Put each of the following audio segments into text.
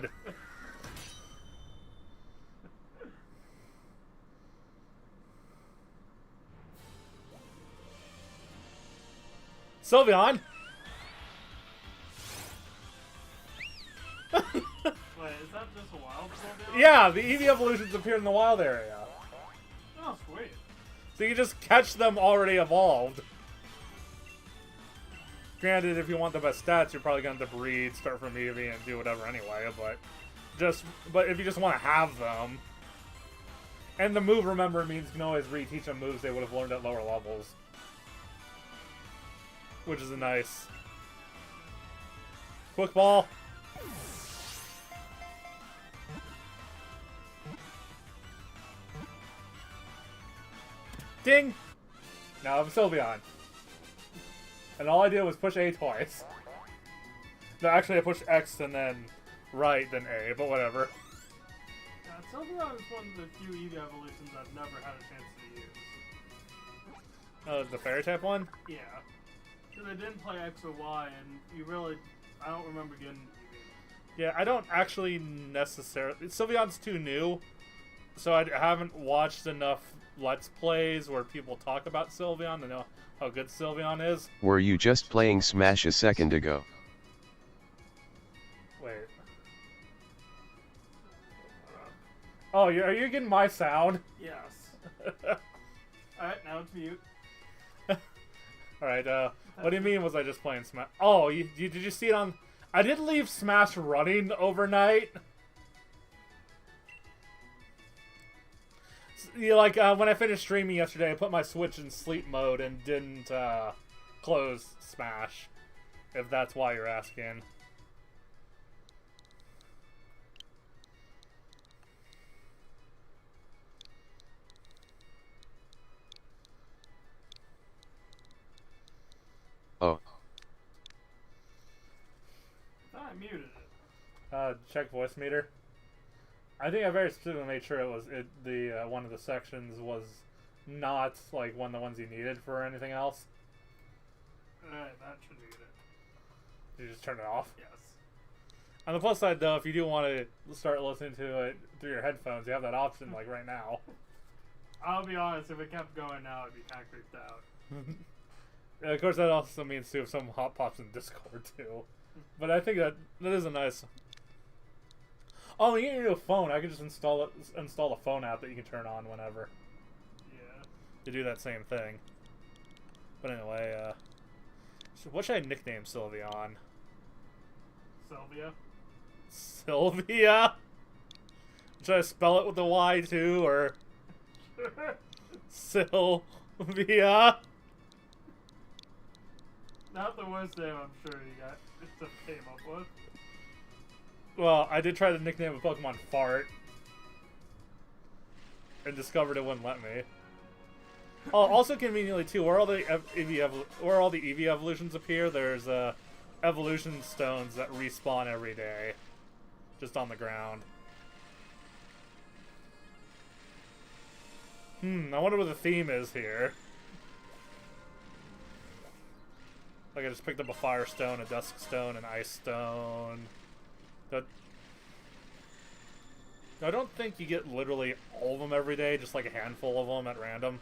god. Sylveon! Wait, is that just a wild Sylveon? Yeah, the Eevee evolutions appear in the wild area. Oh, sweet. So you just catch them already evolved. Granted, if you want the best stats, you're probably going to breed, start from Eevee, and do whatever anyway, but if you just want to have them. And the move, remember, means you can always reteach them moves they would have learned at lower levels. Which is a nice... Quick ball. Ding! Now I'm Sylveon. And all I did was push A twice. No, actually I pushed X and then right, then A, but whatever. Yeah, Sylveon is one of the few Eevee evolutions I've never had a chance to use. Oh, the fairy type one? Yeah. Because I didn't play X or Y, and you really... I don't remember getting Eevee. Yeah, I don't actually necessarily... Sylveon's too new, so I haven't watched enough Let's Plays where people talk about Sylveon to know how good Sylveon is. Were you just playing Smash a second ago? Wait. Oh, are you getting my sound? Yes. Alright, now it's mute. Alright, what do you mean was I just playing Smash? Oh, did you see it on... I did leave Smash running overnight. Like, when I finished streaming yesterday, I put my Switch in sleep mode and didn't, close Smash. If that's why you're asking. Oh. I thought I muted it. Check voice meter. I think I very specifically made sure it was one of the sections was not like one of the ones you needed for anything else. Alright, that should be it. You just turn it off. Yes. On the plus side, though, if you do want to start listening to it through your headphones, you have that option like right now. I'll be honest, if it kept going now, I'd be kind of creeped out. And of course, that also means too if someone hot pops in Discord too. But I think that is a nice. Oh, you need a phone. I can just install a phone app that you can turn on whenever. Yeah. To do that same thing. But anyway, so what should I nickname Sylveon? Sylvia? Sylvia? Should I spell it with a Y too, or Sylvia? Not the worst name I'm sure you got came up with. Well, I did try to nickname a Pokemon Fart. And discovered it wouldn't let me. Oh, also conveniently too, where all the Eevee evolutions appear, there's evolution stones that respawn every day. Just on the ground. I wonder what the theme is here. Like I just picked up a fire stone, a dusk stone, an ice stone. I don't think you get literally all of them every day, just like a handful of them at random.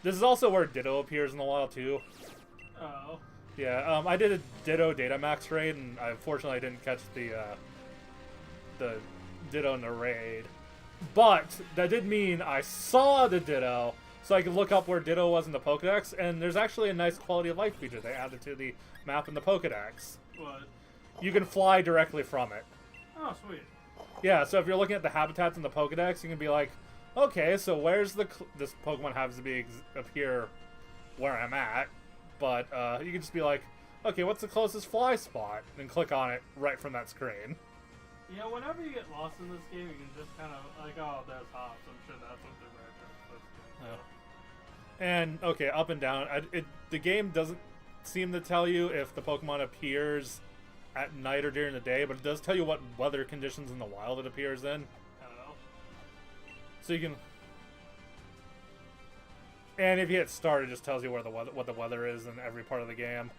This is also where Ditto appears in the wild too. Oh. Yeah, I did a Ditto Datamax raid, and unfortunately I didn't catch the Ditto in the raid. But that did mean I saw the Ditto, so I could look up where Ditto was in the Pokedex, and there's actually a nice quality of life feature they added to the map in the Pokedex. What? You can fly directly from it. Oh, sweet. Yeah, so if you're looking at the habitats in the Pokedex, you can be like, okay, so where's this Pokemon happens to appear where I'm at, but you can just be like, okay, what's the closest fly spot? And click on it right from that screen. Yeah, whenever you get lost in this game, you can just kind of like, oh, there's hops. I'm sure that's what they're referencing. And okay, up and down. The game doesn't seem to tell you if the Pokemon appears at night or during the day, but it does tell you what weather conditions in the wild it appears in. Hello. So you can. And if you hit start, it just tells you where what the weather is in every part of the game.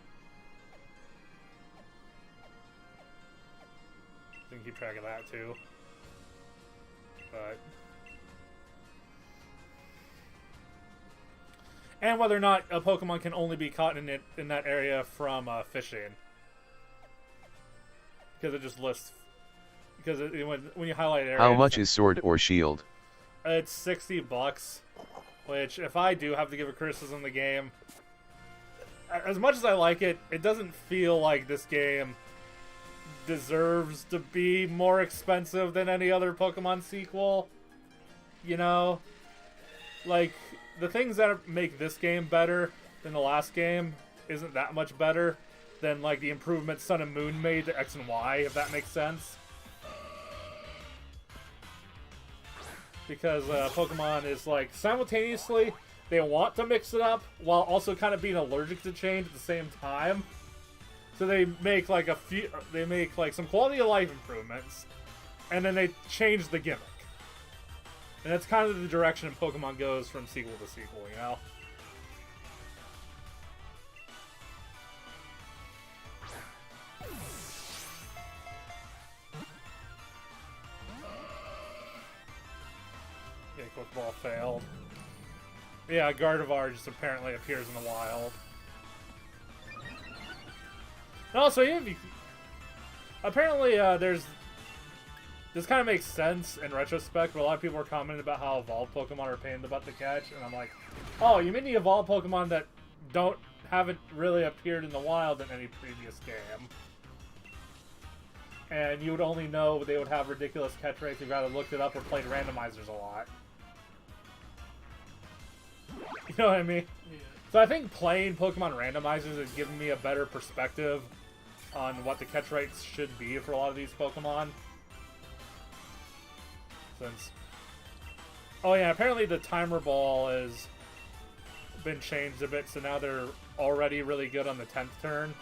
You can keep track of that too. But and whether or not a Pokemon can only be caught in that area from fishing, because it just lists. Because when you highlight areas, How much is Sword or Shield? It's $60, which if I do have to give a criticism of the game, as much as I like it, it doesn't feel like this game deserves to be more expensive than any other Pokemon sequel. You know? Like, the things that make this game better than the last game isn't that much better than, like, the improvements Sun and Moon made to X and Y, if that makes sense. Because Pokemon is, like, simultaneously, they want to mix it up while also kind of being allergic to change at the same time. So they make, like, some quality of life improvements, and then they change the gimmick. And that's kind of the direction Pokemon goes from sequel to sequel, you know? Yeah, Quick Ball failed. Yeah, Gardevoir just apparently appears in the wild. And also, apparently, this kind of makes sense in retrospect, but a lot of people are commenting about how evolved Pokemon are a pain in the butt to catch, and I'm like, oh, you mean the evolved Pokemon that haven't really appeared in the wild in any previous game? And you would only know they would have ridiculous catch rates if you either looked it up or played randomizers a lot. You know what I mean? Yeah. So I think playing Pokemon randomizers has given me a better perspective on what the catch rates should be for a lot of these Pokemon. Oh yeah, apparently the timer ball has been changed a bit, so now they're already really good on the 10th turn.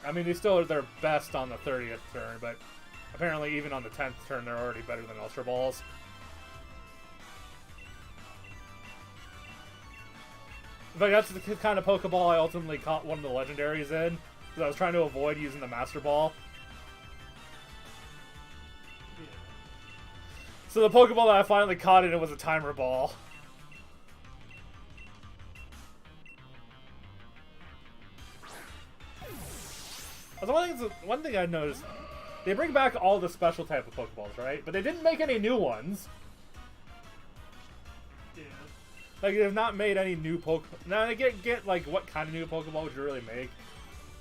I mean, they still are their best on the 30th turn, but apparently even on the 10th turn, they're already better than Ultra Balls. In fact, that's the kind of Pokeball I ultimately caught one of the legendaries in, because I was trying to avoid using the Master Ball. Yeah. So the Pokeball that I finally caught in it was a timer ball. One thing I noticed, they bring back all the special type of Pokeballs, right? But they didn't make any new ones. Yeah. Like, they've not made any new Pokemon. Now, I get, like, what kind of new Pokeball would you really make?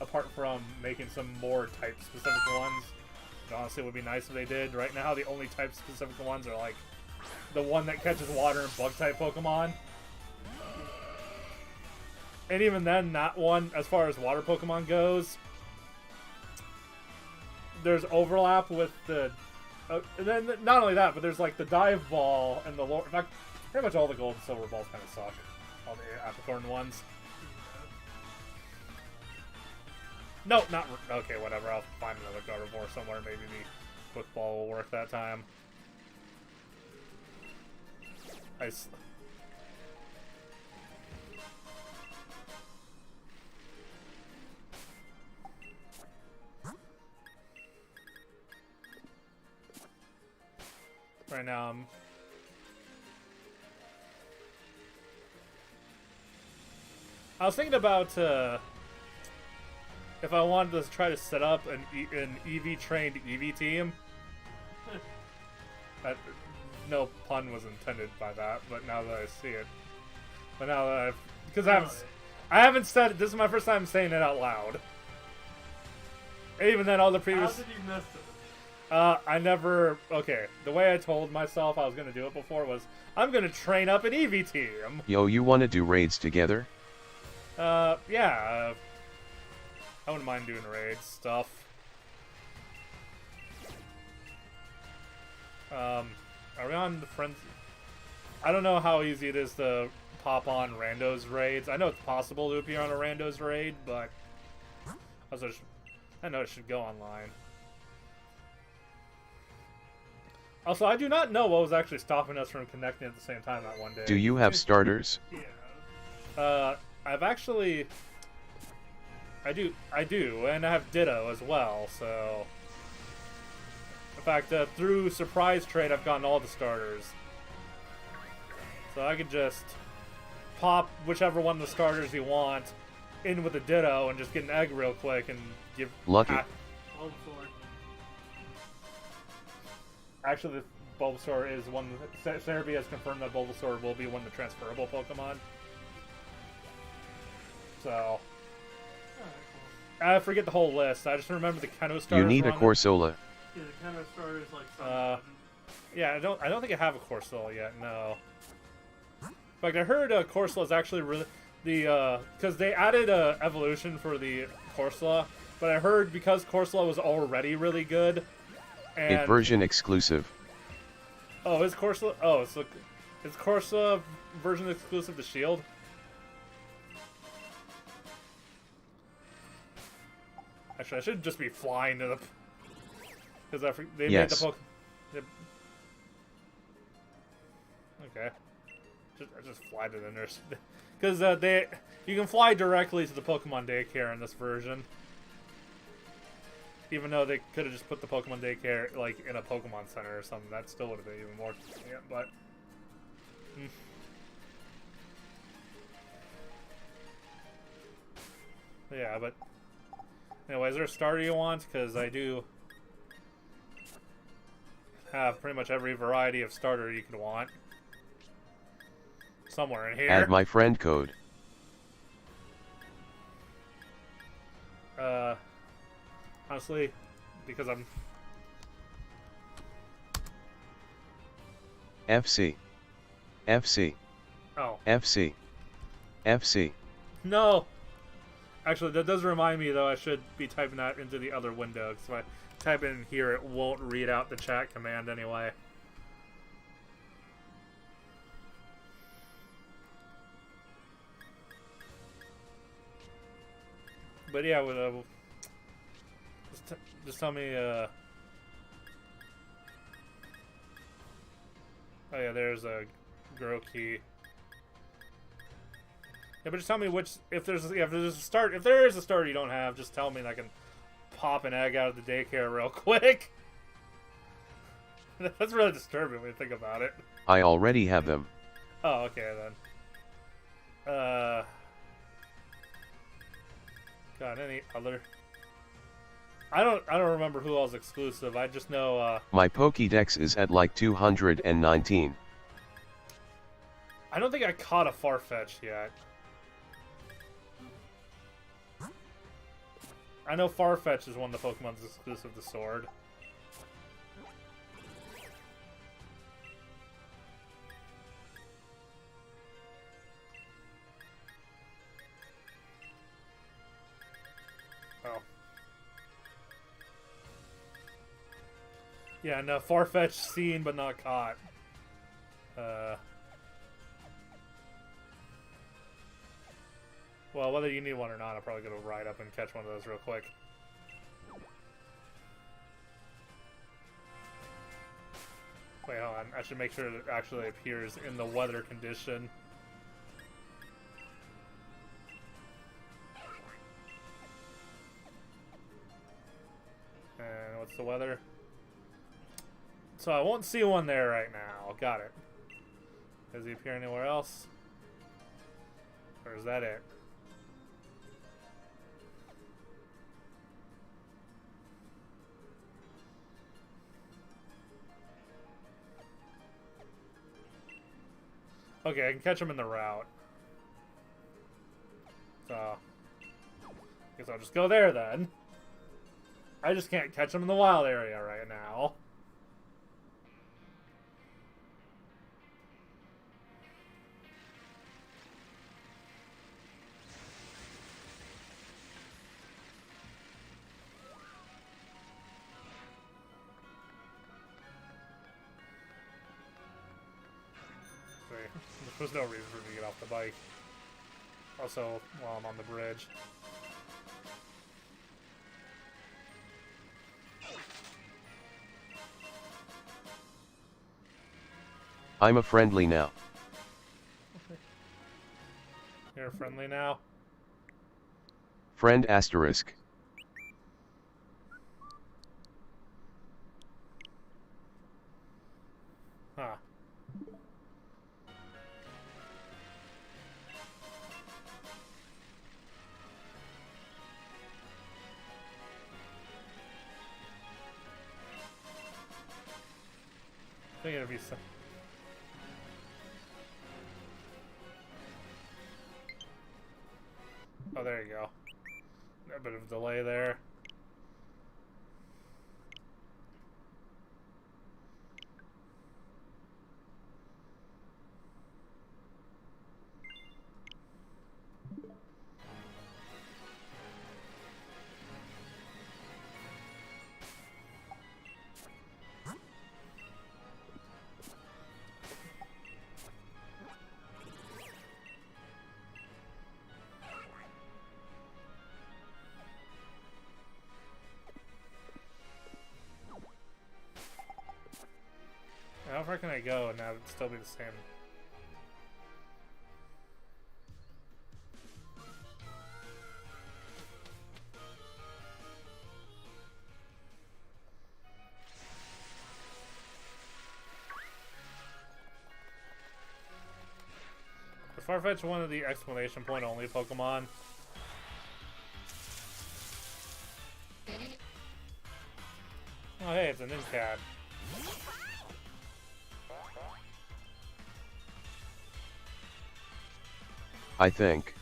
Apart from making some more type-specific ones. Honestly, it would be nice if they did. Right now, the only type-specific ones are, like, the one that catches water and Bug-type Pokemon. And even then, that one, as far as water Pokemon goes, there's overlap with the... and then, not only that, but there's, like, the Dive Ball and the... In fact, pretty much all the Gold and Silver Balls kind of suck. All the Apricorn ones. No, not... Okay, whatever. I'll find another Gardevoir somewhere. Maybe the Quick Ball will work that time. Right now, I was thinking about if I wanted to try to set up an EV-trained EV team. No pun was intended by that, but now that I see it. But now that because I haven't said it, this is my first time saying it out loud. Even then, all the previous... How did you miss it? I never... Okay, the way I told myself I was going to do it before was, I'm going to train up an EV team. Yo, you want to do raids together? Yeah. I wouldn't mind doing raid stuff. Are we on the friends? I don't know how easy it is to pop on randos raids. I know it's possible to appear on a randos raid, but I know it should go online. Also, I do not know what was actually stopping us from connecting at the same time that one day. Do you have starters? Yeah. I've actually... I do, and I have Ditto as well, so... In fact, through surprise trade, I've gotten all the starters. So I could just pop whichever one of the starters you want in with a Ditto and just get an egg real quick and give... Lucky. Bulbasaur. Actually, the Bulbasaur is one... Cerebi has confirmed that Bulbasaur will be one of the transferable Pokemon. So... Alright, cool. I forget the whole list. I just remember the Keno starters. You need were a on Corsola. Yeah, the kind of starters like some Yeah, I don't think I have a Corsola yet, no. In fact, I heard Corsola is actually really... because they added evolution for the Corsola, but I heard because Corsola was already really good, and... It version exclusive. Oh, is Corsola... Oh, so... Is Corsola version exclusive to Shield? Actually, I should just be flying to the... Because they made the Yes. Pokemon... Okay. I just fly to the nurse. Because you can fly directly to the Pokemon daycare in this version. Even though they could have just put the Pokemon daycare like in a Pokemon Center or something, that still would have been even more. Yeah, but. Yeah, but. Anyway, is there a starter you want? Because I do have pretty much every variety of starter you could want. Somewhere in here. Add my friend code. Honestly, because I'm... FC. FC. Oh. FC. FC. No! Actually, that does remind me, though, I should be typing that into the other window. Because if I type in here, it won't read out the chat command anyway. But yeah, just tell me, oh yeah, there's a grow key. Yeah, but just tell me which, if there's a starter you don't have, just tell me and I can pop an egg out of the daycare real quick. That's really disturbing when you think about it. I already have them. Oh, okay then. Got any other? I don't remember who else exclusive. I just know. My Pokédex is at like 219. I don't think I caught a Farfetch yet. I know Farfetch is one of the Pokemon's exclusive to Sword. Oh. Yeah, no, Farfetch seen but not caught. Well, whether you need one or not, I'm probably going to ride up and catch one of those real quick. Wait, hold on. I should make sure it actually appears in the weather condition. And what's the weather? So I won't see one there right now. Got it. Does he appear anywhere else? Or is that it? Okay, I can catch him in the route. So, guess I'll just go there then. I just can't catch him in the wild area right now. There's no reason for me to get off the bike. Also, while I'm on the bridge. I'm a friendly now. You're friendly now? Friend asterisk. if you said. Oh, there you go. A bit of delay there. How far can I go and have it still be the same? Is Farfetch one of the exclamation point only Pokemon? Oh hey, it's an Incad. I think.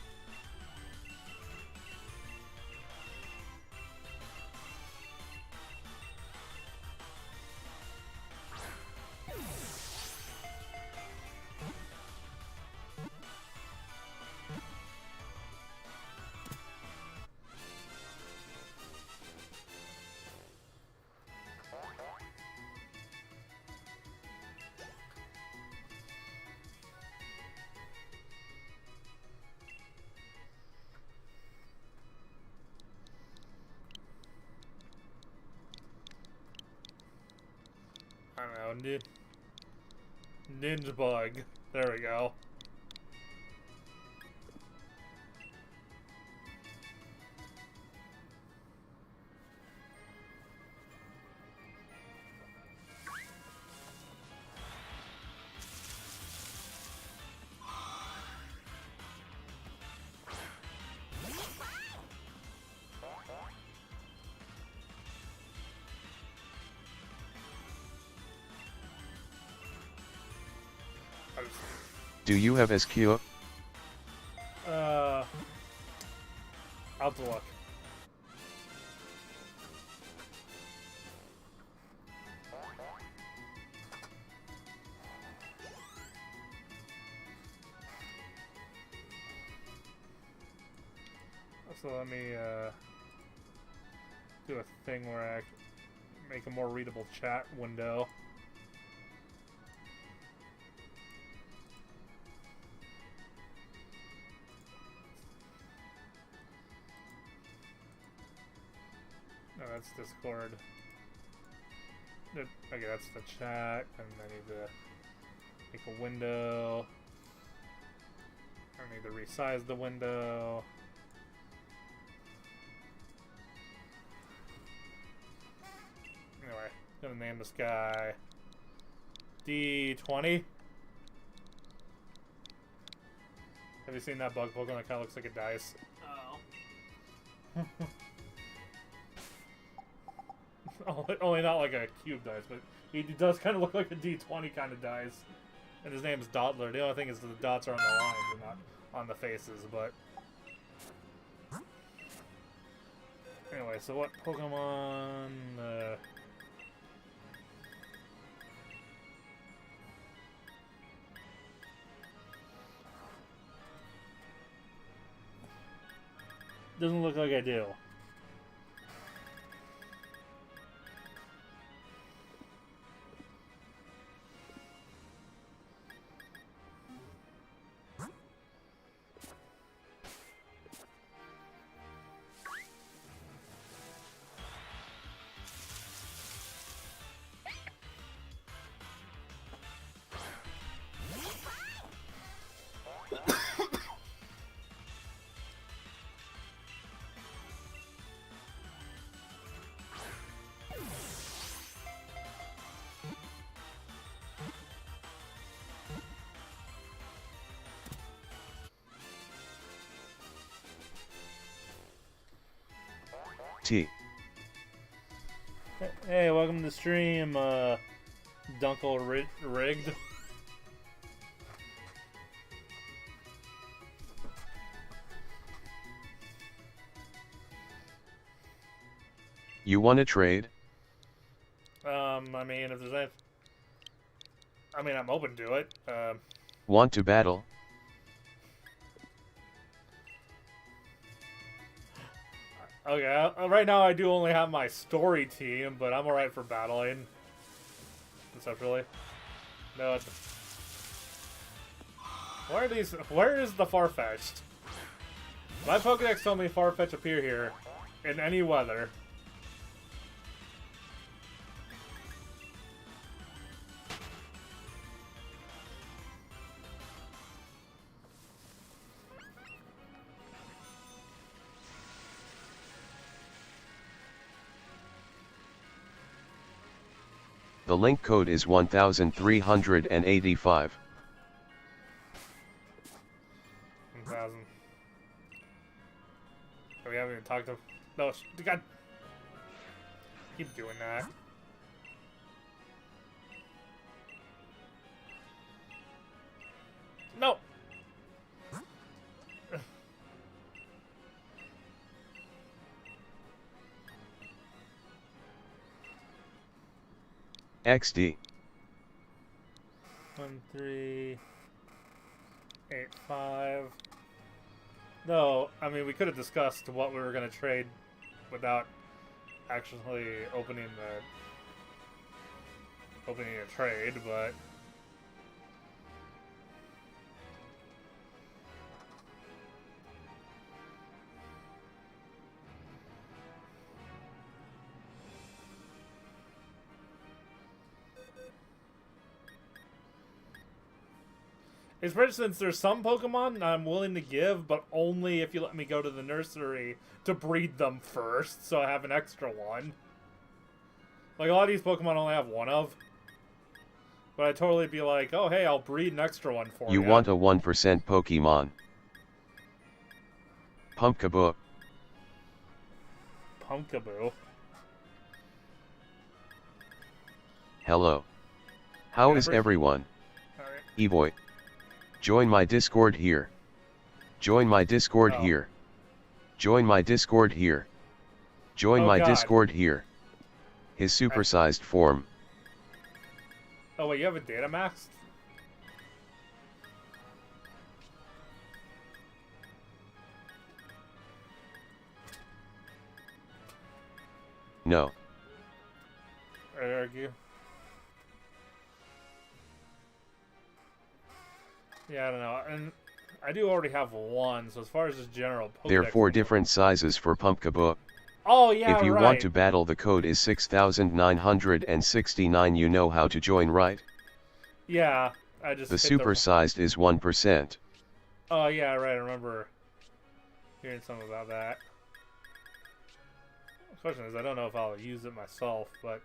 I don't know, Ninja Bug. There we go. Do you have SQ? I'll have to look. So let me do a thing where I make a more readable chat window. No, that's Discord. Okay, that's the chat, and I need to make a window. I need to resize the window. Anyway, gonna name this guy D20. Have you seen that bug Pokemon that kind of looks like a dice? Oh. Only not like a cube dice, but he does kind of look like a D20 kind of dice. And his name is Dotler. The only thing is that the dots are on the lines and not on the faces, but... Anyway, so what Pokemon... Doesn't look like I do. T. Hey, welcome to the stream, Dunkel rigged. You wanna trade? I mean, if there's any... I mean, I'm open to it. Want to battle? Okay, right now I do only have my story team, but I'm alright for battling. Conceptually. No, it's... Where are these... Where is the Farfetch'd? My Pokédex told me Farfetch appear here. In any weather. The link code is 1385. 1,000. We haven't even talked to... No, God. Keep doing that. No! XD. 1385. No, I mean we could have discussed what we were gonna trade without actually opening a trade, but it's for instance, there's some Pokemon I'm willing to give, but only if you let me go to the nursery to breed them first, so I have an extra one. Like, a lot of these Pokemon only have one of. But I'd totally be like, oh, hey, I'll breed an extra one for you. You want a 1% Pokemon? Pumpkaboo. Pumpkaboo. Hello. How is everyone? Alright. E-boy. Join my Discord here. Join my Discord here. Join my Discord here. Join my Discord here. His supersized form. Oh wait, you have a data max? No. I argue. Yeah, I don't know. And I do already have one, so as far as just general Pokédex... There are 4 different sizes for Pumpkaboo. Oh, yeah, If you right. want to battle, the code is 6969. You know how to join, right? Yeah, I just... The supersized is 1%. Oh, yeah, right. I remember hearing something about that. The question is, I don't know if I'll use it myself, but...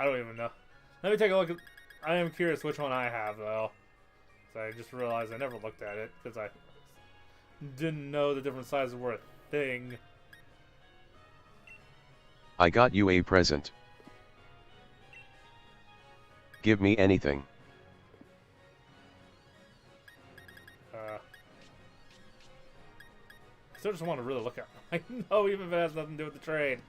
I don't even know. Let me take a look at... I am curious which one I have, though. So I just realized I never looked at it, because I didn't know the different sizes were a thing. I got you a present. Give me anything. I still just want to really look at it. I know, even if it has nothing to do with the trade.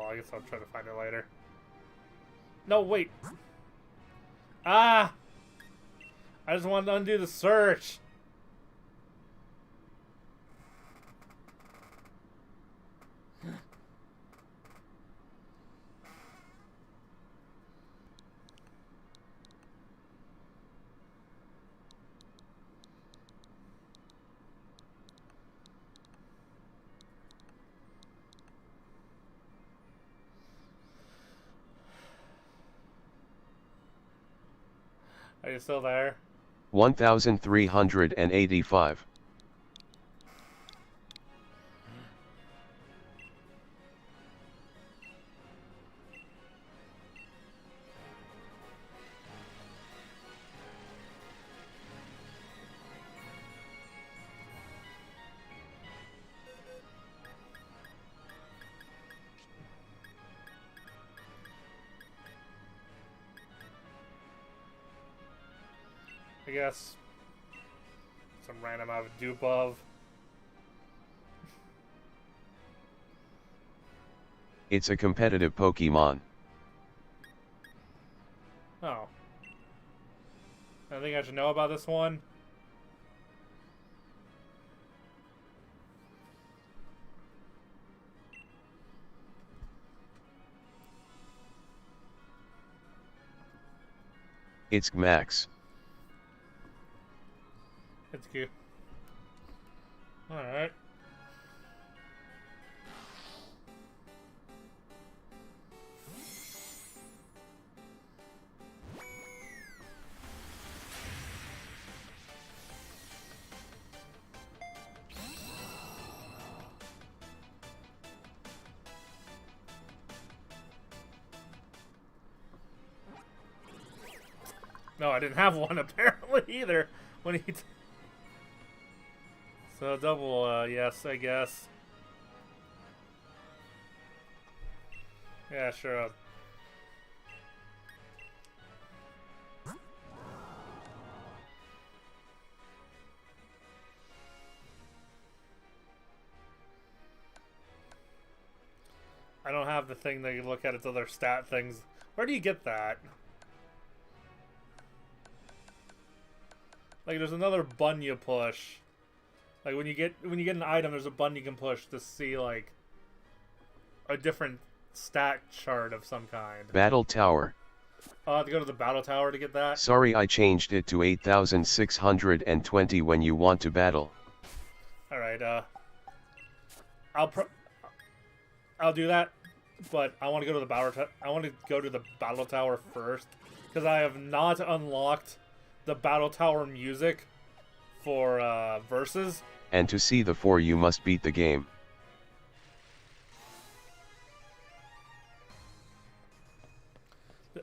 I guess I'll try to find it later. No, wait. Ah! I just wanted to undo the search. Are you still there? 1385. I guess some random out of dupe of. It's a competitive Pokemon. Oh. I think I should know about this one. It's Max. It's cute. Alright. No, I didn't have one apparently either when he. So double, yes, I guess. Yeah, sure. I don't have the thing that you look at its other stat things. Where do you get that? Like, there's another button you push. Like when you get an item, there's a button you can push to see like a different stat chart of some kind. Battle Tower. I'll have to go to the battle tower to get that. Sorry, I changed it to 8620 when you want to battle. All right, I'll do that, but I want to go to the battle tower first because I have not unlocked the battle tower music for versus. And to see the 4 you must beat the game.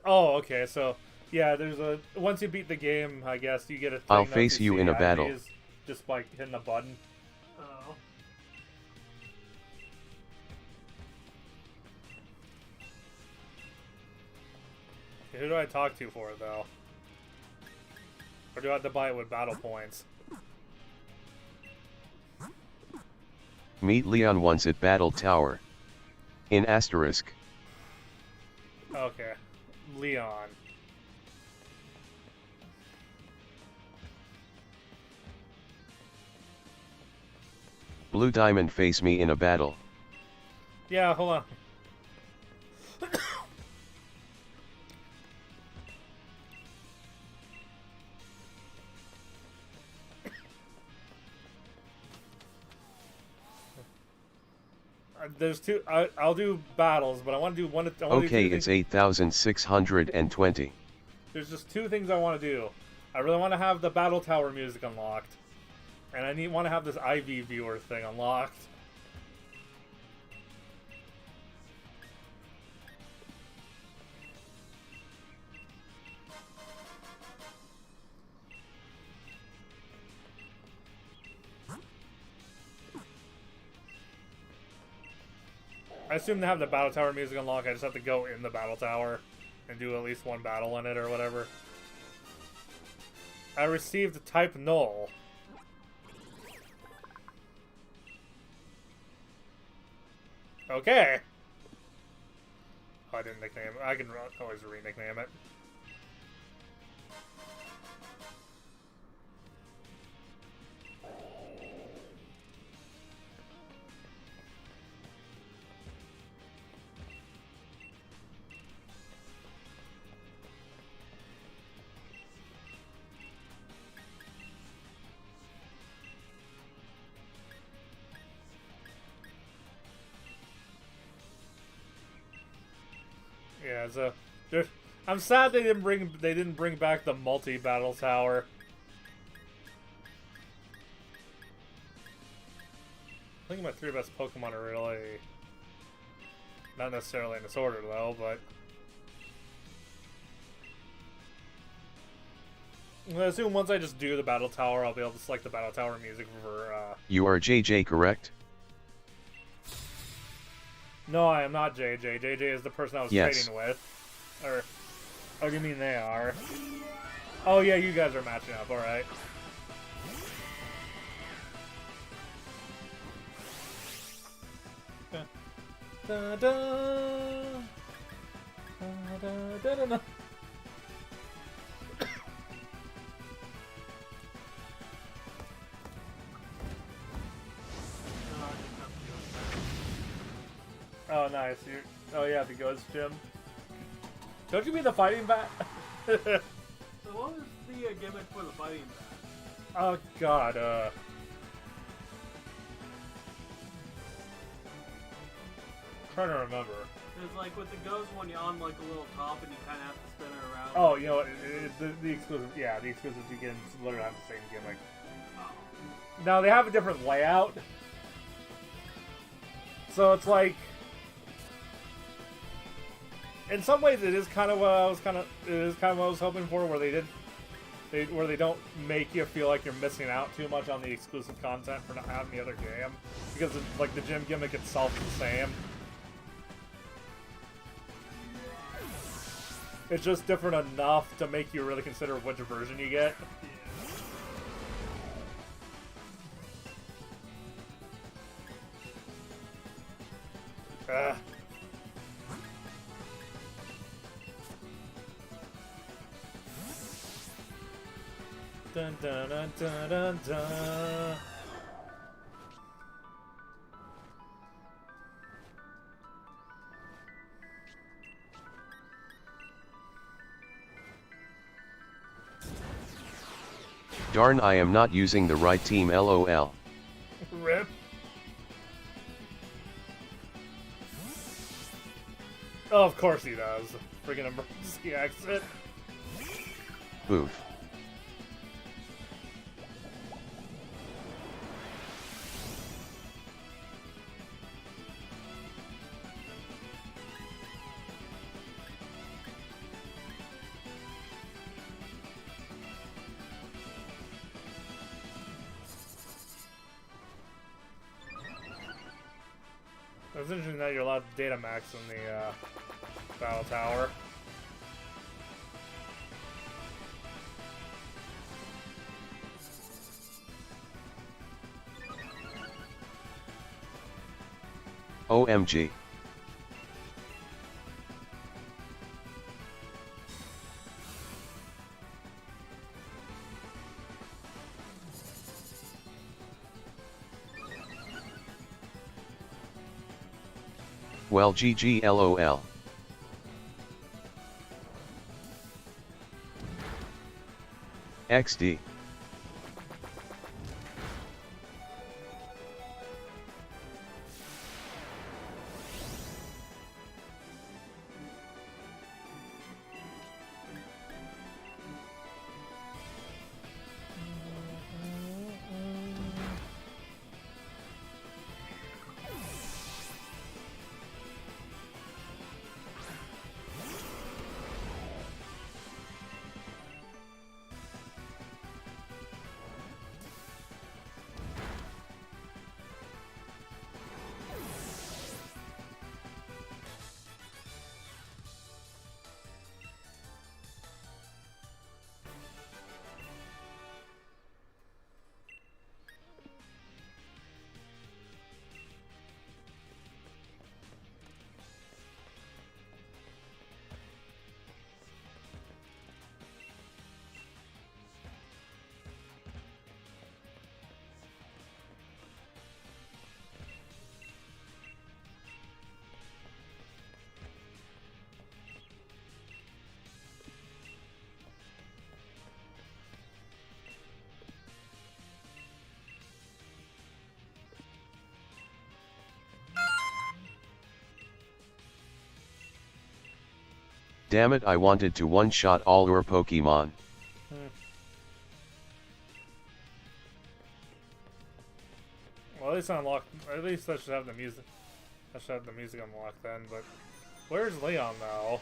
Oh, okay, so yeah, there's a once you beat the game, I guess you get a thing I'll that face you see in a battle. IVs just by hitting a button. Oh. Okay, who do I talk to for it though? Or do I have to buy it with battle points? Meet Leon once at Battle Tower. In asterisk. Okay. Leon. Blue Diamond face me in a battle. Yeah, hold on. There's two. I'll do battles, but I want to do one. Okay, it's 8620. There's just two things I want to do. I really want to have the battle tower music unlocked, and I want to have this IV viewer thing unlocked. I assume to have the battle tower music unlocked, I just have to go in the battle tower and do at least one battle in it or whatever. I received type null. Okay. Oh, I didn't nickname it. I can always re-nickname it. Yeah, so I'm sad they didn't bring back the multi battle tower. think my 3 best Pokemon are really not necessarily in this order though, but I assume once I just do the battle tower, I'll be able to select the battle tower music for. You are JJ, correct? No, I am not JJ. JJ is the person I was trading with. Or, oh, you mean they are? Oh yeah, you guys are matching up. All right. Da, da, da, da, da, da. Oh, nice. Oh, yeah, the ghost gym. Don't you mean the fighting bat? So what was the gimmick for the fighting bat? Oh, God, trying to remember. It's like with the ghost one, you're on like a little top and you kind of have to spin it around. Oh, you know what? The exclusive, yeah, the exclusives you get literally have the same gimmick. Oh. Now, they have a different layout. So it's like, in some ways, it is kind of what I was hoping for, where where they don't make you feel like you're missing out too much on the exclusive content for not having the other game, because like the gym gimmick itself is the same. It's just different enough to make you really consider which version you get. Dun dun dun dun dun dun. Darn, I am not using the right team, lol. Rip. Oh, of course he does. Friggin' emergency exit. Boof. It's interesting that you're allowed to data max in the battle tower. OMG. Well, GG, LOL. XD. Damn it, I wanted to one-shot all your Pokemon. Well, least unlock. At least I should have the music. I should have the music unlocked then. But where's Leon though?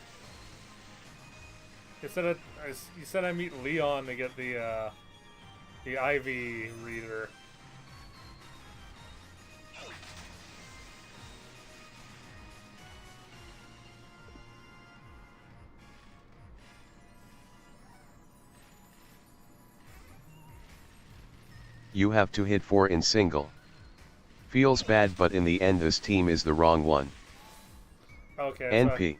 You said I meet Leon to get the Ivy reader. You have to hit 4 in single. Feels bad, but in the end this team is the wrong one. Okay. NP.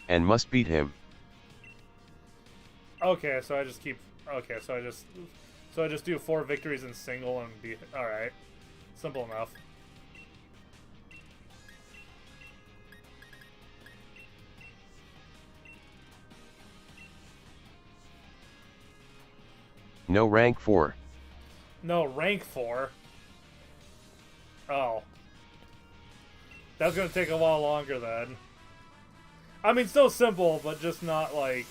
And must beat him. Okay, so I just keep. Okay, so I just do 4 victories in single and be. All right, simple enough. No rank 4. No, rank 4. Oh. That's gonna take a while longer then. I mean, still simple, but just not like...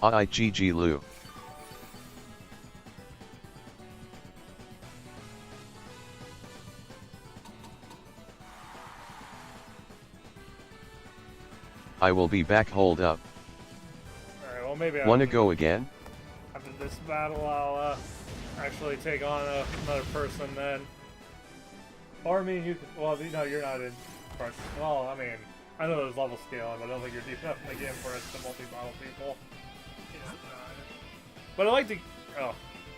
IGG Lu. I will be back, hold up. Alright, well maybe Wanna go again? after this battle I'll actually take on another person then. Or I mean, you could, well, no, you're not in first. Well, I mean, I know there's level scaling, but I don't think you're deep enough in the game for us to multi-battle people. Yeah, But I like to... Oh.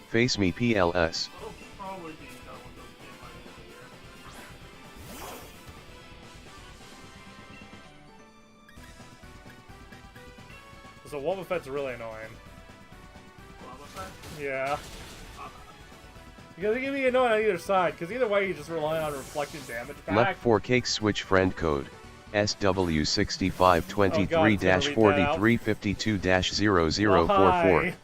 Face me PLS. I'll probably be done with this game by the end of the year. So Wobbuffet's really annoying. Wobbuffet? Yeah. Because it can be annoying on either side, because either way you just rely on reflected damage back. Left 4 cakes switch friend code. SW6523-4352-0044.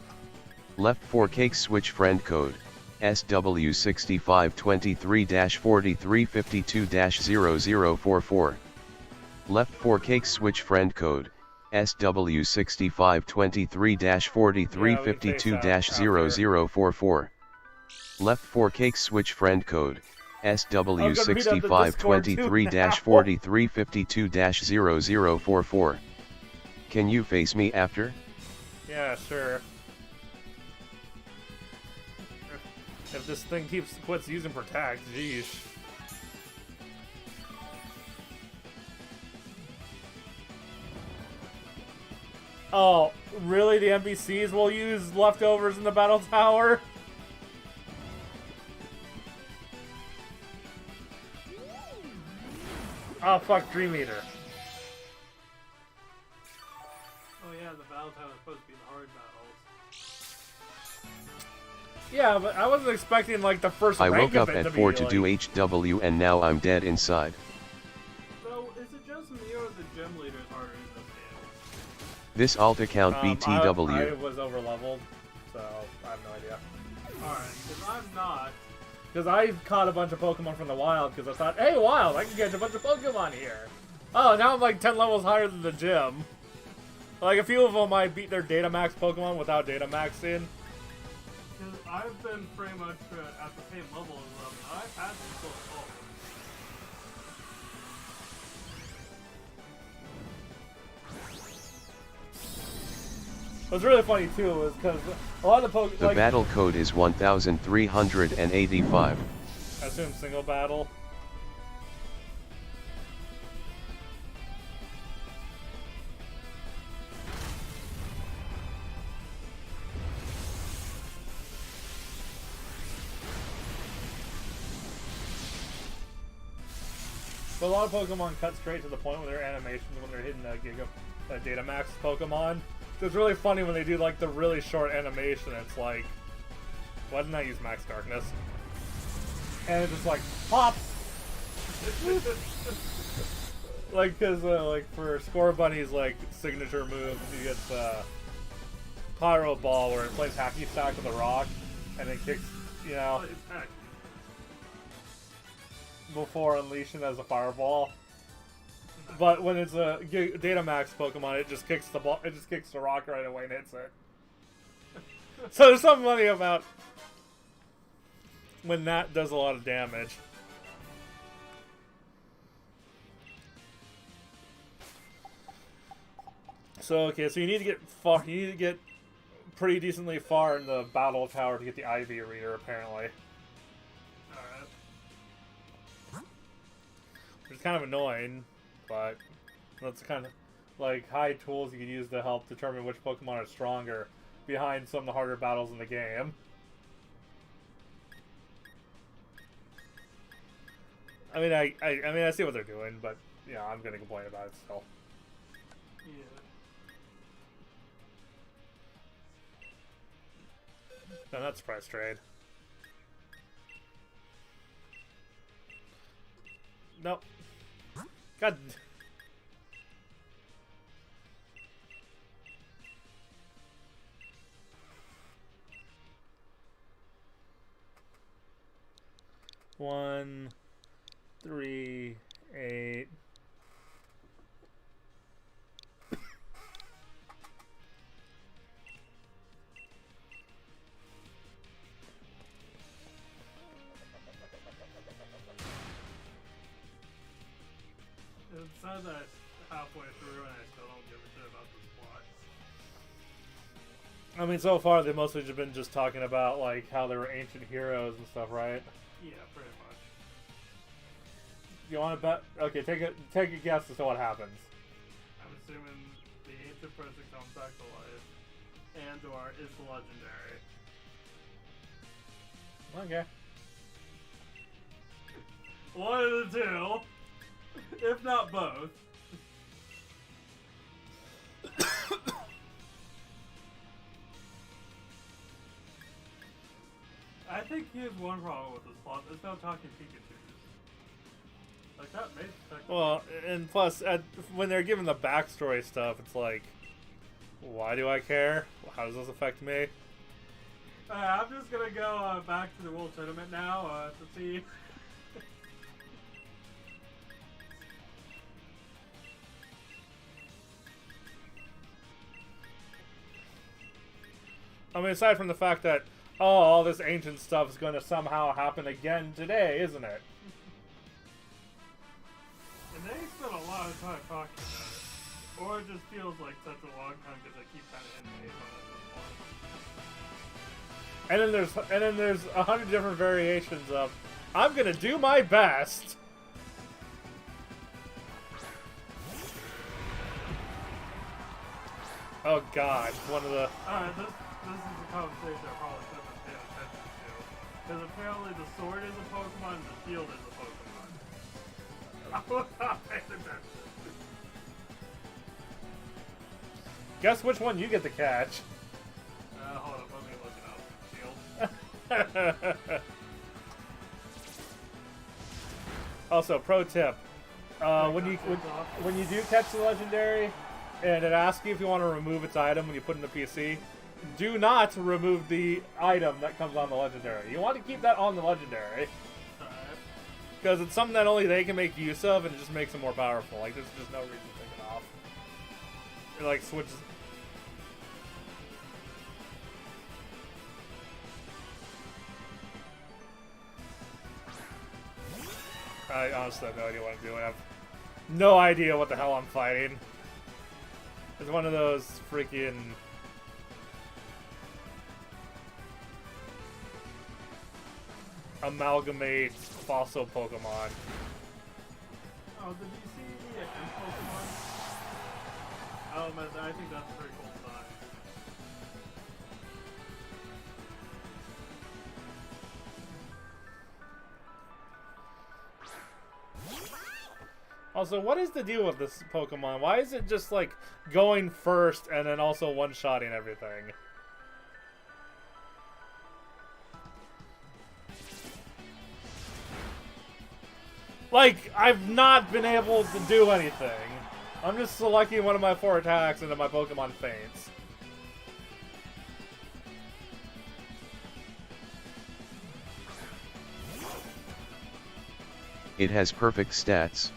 Left 4 cakes switch friend code. SW6523-4352-0044. Left 4 cakes switch friend code. SW6523-4352-0044. Left 4 cakes switch friend code. SW6523-4352-0044. Can you face me after? Yeah, sure. If this thing quits using protect, jeez. Oh, really? The NPCs will use leftovers in the battle tower? Oh, fuck, Dream Eater. Oh yeah, the battle tower is supposed to be the hard battles. Yeah, but I wasn't expecting, like, the first I rank woke up of it at to 4 be, to like... do HW and now I'm dead inside. So, is it just me or the gym leaders harder in this game? This alt account BTW. I was overleveled, so I have no idea. Alright, because I'm not. Because I caught a bunch of Pokemon from the wild, because I thought, hey, wild, I can catch a bunch of Pokemon here. Oh, now I'm like 10 levels higher than the gym. Like, a few of them I beat their Datamax Pokemon without Datamaxing. Because I've been pretty much at the same level as them. I've had some close calls. What's really funny, too, is because a lot of the Pokemon... The battle code is 1385. I assume single battle. But a lot of Pokemon cut straight to the point with their animations when they're hitting Datamax Pokemon. So it's really funny when they do like the really short animation. It's like, why didn't I use Max Darkness? And it's just like, pop! Like, cause like for Score Bunny's like signature move, he gets Pyro Ball where it plays hacky sack with a rock, and it kicks, you know, Oh, it's heck. before unleashing as a fireball. But when it's a Datamax Pokemon, it just kicks the ball. It just kicks the rock right away and hits it. So there's something funny about when that does a lot of damage. So okay, so you need to get far. You need to get pretty decently far in the battle tower to get the IV reader, apparently. Alright. Which is kind of annoying, but that's kind of like high tools you could use to help determine which Pokemon are stronger behind some of the harder battles in the game. I mean, I mean, I see what they're doing, but yeah, I'm gonna complain about it still. Yeah. No, not surprise trade. Nope. God. One, 3, 8. It says that halfway through and I still don't give a shit about the plots. I mean, so far they've mostly just been just talking about like how there were ancient heroes and stuff, right? Yeah, pretty much. You want to bet? Okay, take a guess as to what happens. I'm assuming the ancient person comes back to life and/or is legendary. Okay. One of the two, if not both. I think here's one problem with this plot. There's no talking Pikachus. Like, that makes sense. Well, and plus, when they're given the backstory stuff, it's like, why do I care? How does this affect me? I'm just gonna go back to the World Tournament now to see. I mean, aside from the fact that, oh, all this ancient stuff is going to somehow happen again today, isn't it? And they spent a lot of time talking about it. Or it just feels like such a long time because they keep kind of ending on it at this point. And then there's 100 different variations of, I'm going to do my best. Oh God, one of the. Alright, this is a conversation I probably shouldn't pay attention to. Because apparently the sword is a Pokemon and the shield is a Pokemon. I was not paying attention. Guess which one you get to catch. Hold up, let me look it up. Shield. Also, pro tip: when you do catch the legendary, and it asks you if you want to remove its item when you put it in the PC, do not remove the item that comes on the legendary. You want to keep that on the legendary. Because it's something that only they can make use of, and it just makes it more powerful. Like, there's just no reason to take it off. It, like, switches. I honestly have no idea what I'm doing. I have no idea what the hell I'm fighting. It's one of those freaking... amalgamate fossil Pokemon. Oh, did you see the M Pokemon? Oh, man, I think that's a pretty cool design. Also, what is the deal with this Pokemon? Why is it just, like, going first and then also one-shotting everything? Like, I've not been able to do anything. I'm just selecting one of my 4 attacks into my Pokemon faints. It has perfect stats.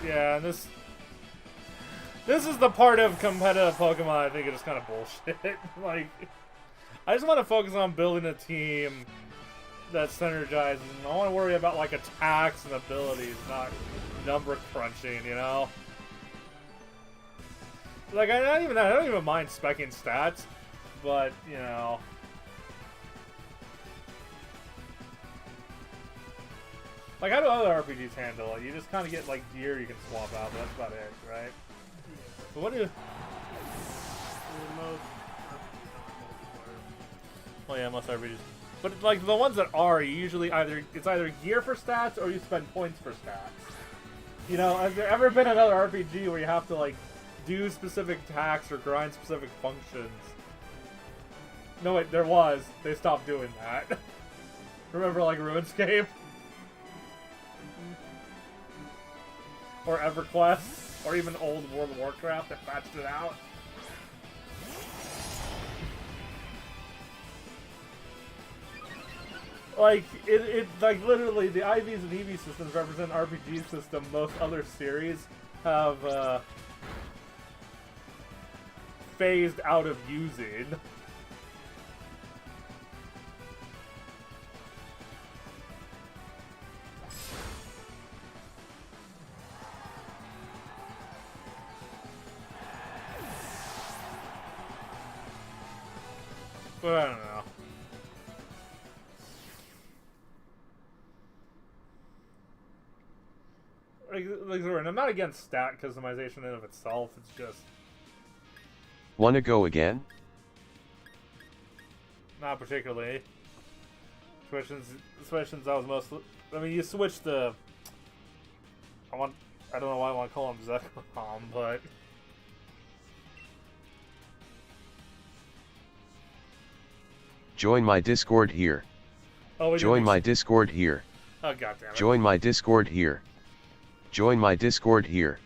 Yeah, and this is the part of competitive Pokemon I think is kind of bullshit. Like, I just want to focus on building a team that's synergized, and I want to worry about like attacks and abilities, not number crunching, you know? Like, I don't even mind speccing stats, but, you know... Like, how do other RPGs handle it? You just kind of get, like, gear you can swap out, but that's about it, right? Yeah. But what do you... Oh yeah, most RPGs. But, like, the ones that are, usually it's either gear for stats or you spend points for stats. You know, has there ever been another RPG where you have to, like, do specific attacks or grind specific functions? No, wait, there was. They stopped doing that. Remember, like, RuneScape? Or EverQuest? Or even old World of Warcraft that patched it out? Like, like, literally, the IVs and EV systems represent an RPG system most other series have, phased out of using. But I don't know. Like, I'm not against stat customization in and of itself, it's just... Wanna go again? Not particularly. Switchins I was mostly... I mean, you switch the... I don't know why I want to call him Zekrom, but... Join my Discord here. Oh, Join my Discord here. Oh, goddammit. Join my Discord here. Join my Discord here.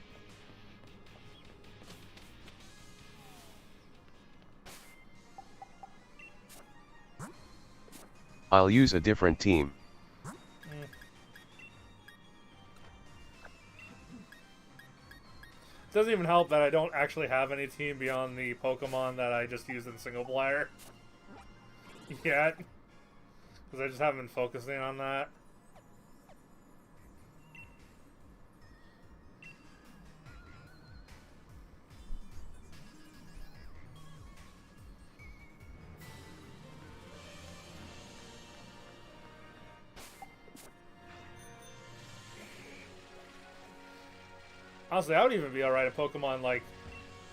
I'll use a different team. Doesn't even help that I don't actually have any team beyond the Pokemon that I just used in single player. Yet. Because I just haven't been focusing on that. Honestly, I would even be alright if Pokemon, like,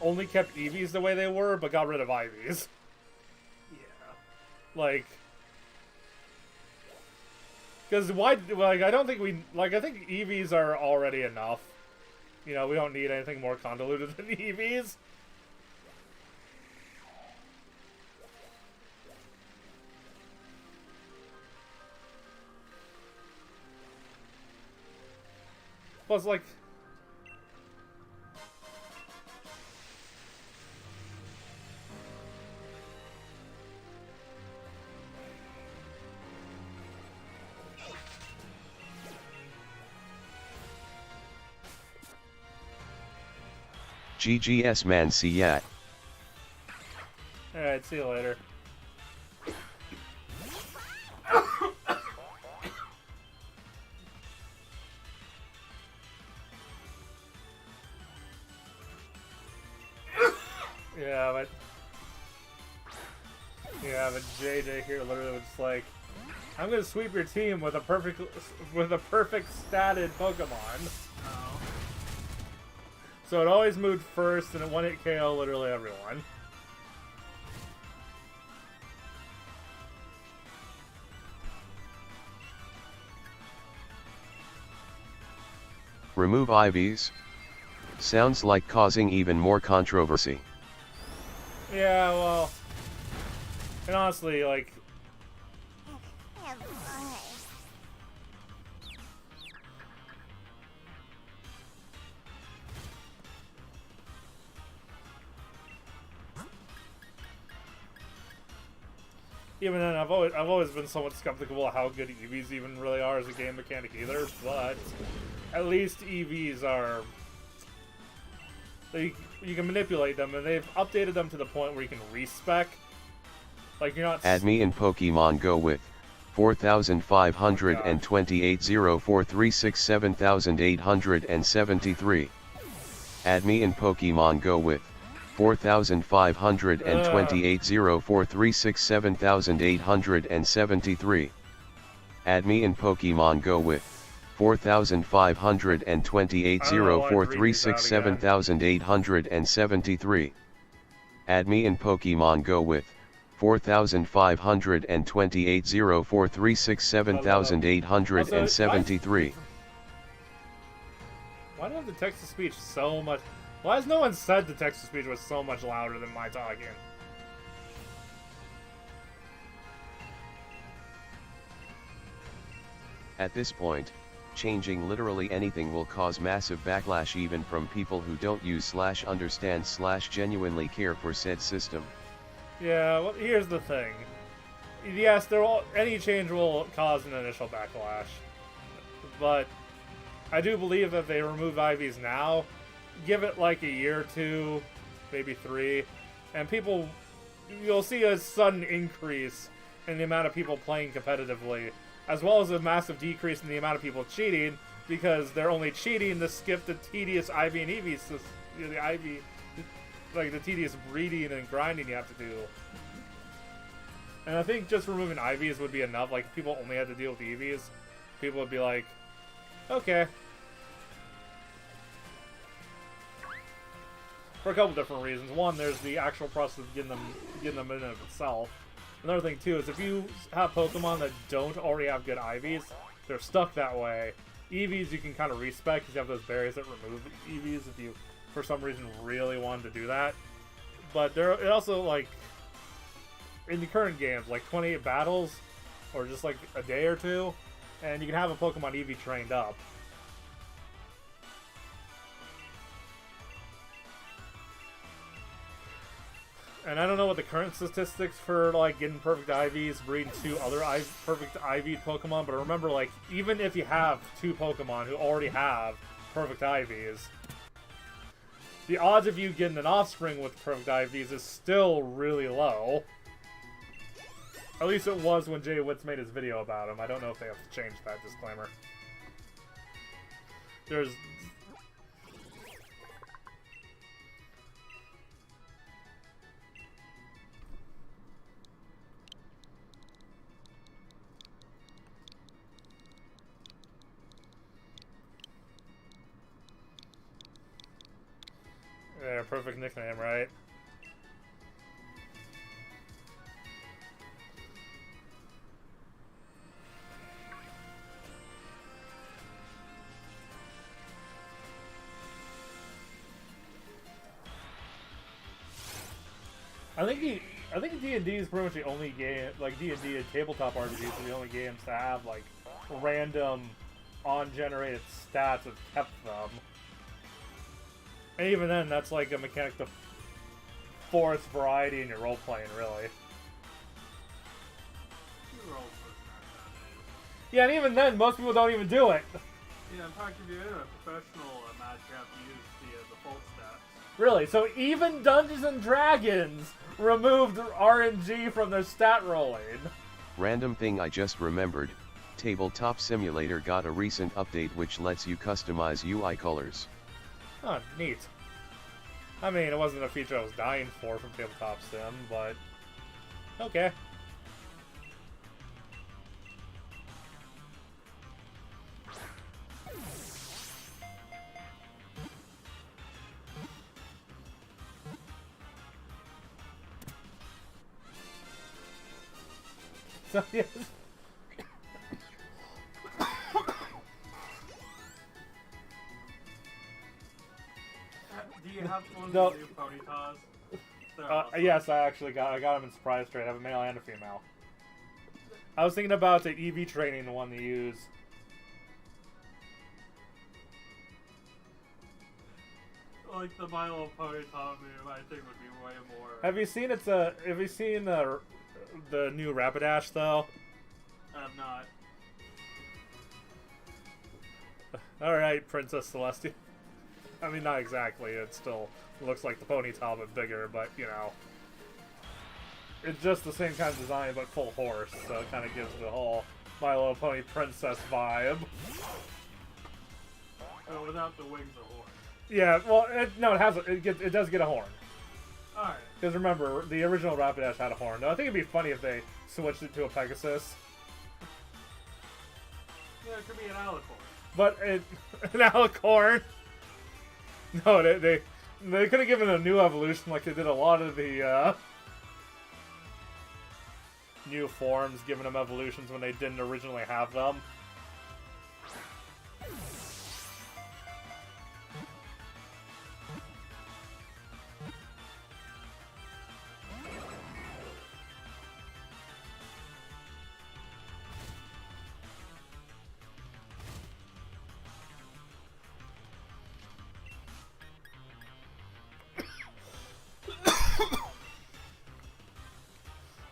only kept EVs the way they were, but got rid of IVs. Yeah. Like... Because why... Like, I don't think we... Like, I think EVs are already enough. You know, we don't need anything more convoluted than EVs. Plus, like... GGS man, see ya. Alright, see you later. but JJ here literally was just like, I'm gonna sweep your team with a perfect statted Pokemon. Oh. So it always moved first, and it one-hit KO literally everyone. Remove IVs? Sounds like causing even more controversy. Yeah, well... And honestly, like, even then, I've always been somewhat skeptical of how good EVs even really are as a game mechanic either. But at least EVs are, you can manipulate them, and they've updated them to the point where you can respec. Like you're not. Add me in Pokemon Go with 4,528 0436 7,873. Add me in Pokemon Go with 4,528 0436 7,873. Add me in Pokemon Go with 4,528 0436 7,873. Add me in Pokemon Go with 4,528 0436 7,873. Why do I have the text-to-speech so much? Why has no one said the text-to-speech was so much louder than my talking? At this point, changing literally anything will cause massive backlash even from people who don't use / understand / genuinely care for said system. Yeah, well, here's the thing. Yes, any change will cause an initial backlash, but I do believe that if they remove IVs now, give it like a year or two, maybe 3, and you'll see a sudden increase in the amount of people playing competitively, as well as a massive decrease in the amount of people cheating, because they're only cheating to skip the tedious IV and EV, the IV, like the tedious breeding and grinding you have to do. And I think just removing IVs would be enough. Like, if people only had to deal with the EVs, people would be like, okay. For a couple different reasons. One, there's the actual process of getting them in and of itself. Another thing, too, is if you have Pokemon that don't already have good IVs, they're stuck that way. EVs you can kind of respec because you have those barriers that remove EVs if you, for some reason, really wanted to do that. But it also, like, in the current games, like 28 battles, or just like a day or two, and you can have a Pokemon EV trained up. And I don't know what the current statistics for, like, getting perfect IVs, breeding 2 other perfect IV Pokemon, but remember, like, even if you have 2 Pokemon who already have perfect IVs, the odds of you getting an offspring with perfect IVs is still really low. At least it was when Jay Witz made his video about him. I don't know if they have to change that disclaimer. There's... Yeah, perfect nickname, right? I think D&D is pretty much the only game, like D&D and tabletop RPGs are the only games to have like random on-generated stats of kept them. And even then, that's like a mechanic to force variety in your role-playing, really. Yeah, and even then, most people don't even do it. Yeah, in fact, if you're in a professional match, you have to use the default stats. Really? So even Dungeons & Dragons removed RNG from their stat rolling. Random thing I just remembered, Tabletop Simulator got a recent update which lets you customize UI colors. Oh, neat. I mean, it wasn't a feature I was dying for from Tabletop Sim, but... okay. So, yes. Do you have one No. of the new Ponytas? They're awesome. Yes, I got them in surprise trade. I have a male and a female. I was thinking about the EV training one to use. Like the My Little Pony Tom move, I think would be way more. Have you seen the new Rapidash though? I have not. All right, Princess Celestia. I mean, not exactly. It still looks like the Ponyta, but bigger. But you know, it's just the same kind of design, but full horse. So it kind of gives the whole My Little Pony princess vibe. Oh, without the wings or horn. Yeah, well, it does get a horn. All right. Because remember, the original Rapidash had a horn. Though I think it'd be funny if they switched it to a Pegasus. Yeah, it could be an alicorn. But an alicorn. No, they could have given a new evolution like they did a lot of the new forms, giving them evolutions when they didn't originally have them.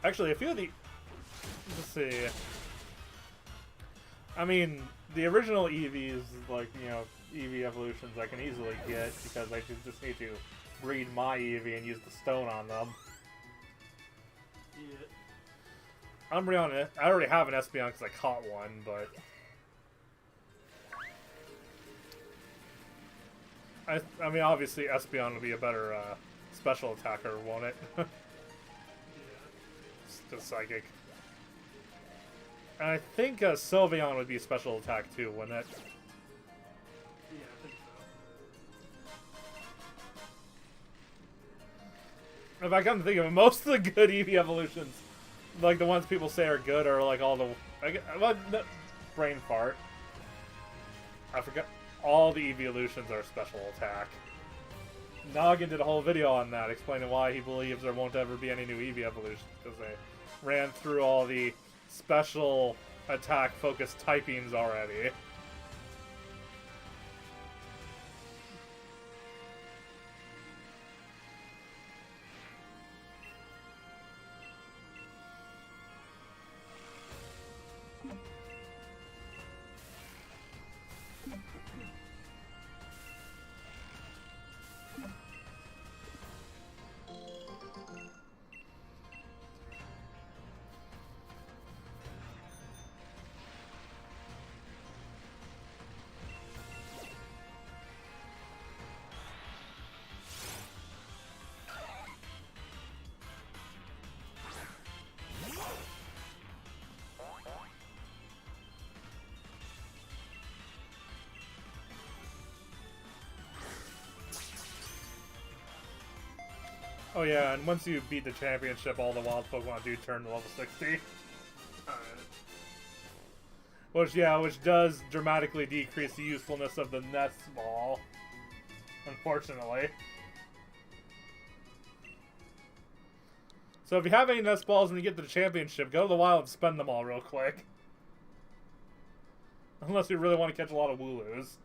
Actually, a few of the... Let's see. I mean, the original EVs, like, you know, EV evolutions I can easily get because I just need to breed my EV and use the stone on them. Yeah. Umbreon, I already have an Espeon because I caught one, but... I mean, obviously Espeon would be a better special attacker, won't it? Just psychic. And I think Sylveon would be special attack too, wouldn't it? Yeah, I think so. If I come to think of it, most of the good Eevee evolutions, like the ones people say are good, are like all the... brain fart. I forgot. All the Eevee evolutions are special attack. Noggin did a whole video on that, explaining why he believes there won't ever be any new Eevee evolutions, because they ran through all the special attack focused typings already. Oh yeah, and once you beat the championship, all the wild Pokemon do turn to level 60. Which does dramatically decrease the usefulness of the Nest Ball. Unfortunately. So if you have any Nest Balls when you get to the championship, go to the wild and spend them all real quick. Unless you really want to catch a lot of Wooloos.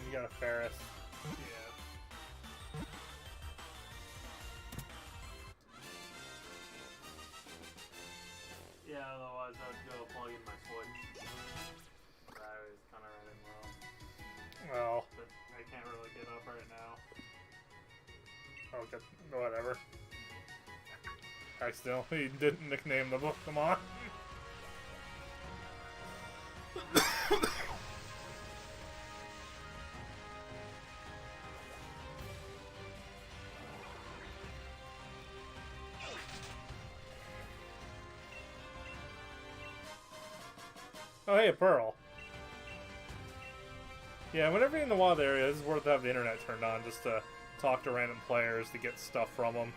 You got a Ferris. Yeah. Yeah, otherwise I'd go plug in my Switch. That is kind of running well. Well, But I can't really Okay, whatever. Accidentally didn't nickname the Pokemon. Oh, hey, a Pearl. Yeah, whenever you're in the wild area, it's worth to have the internet turned on just to talk to random players to get stuff from them.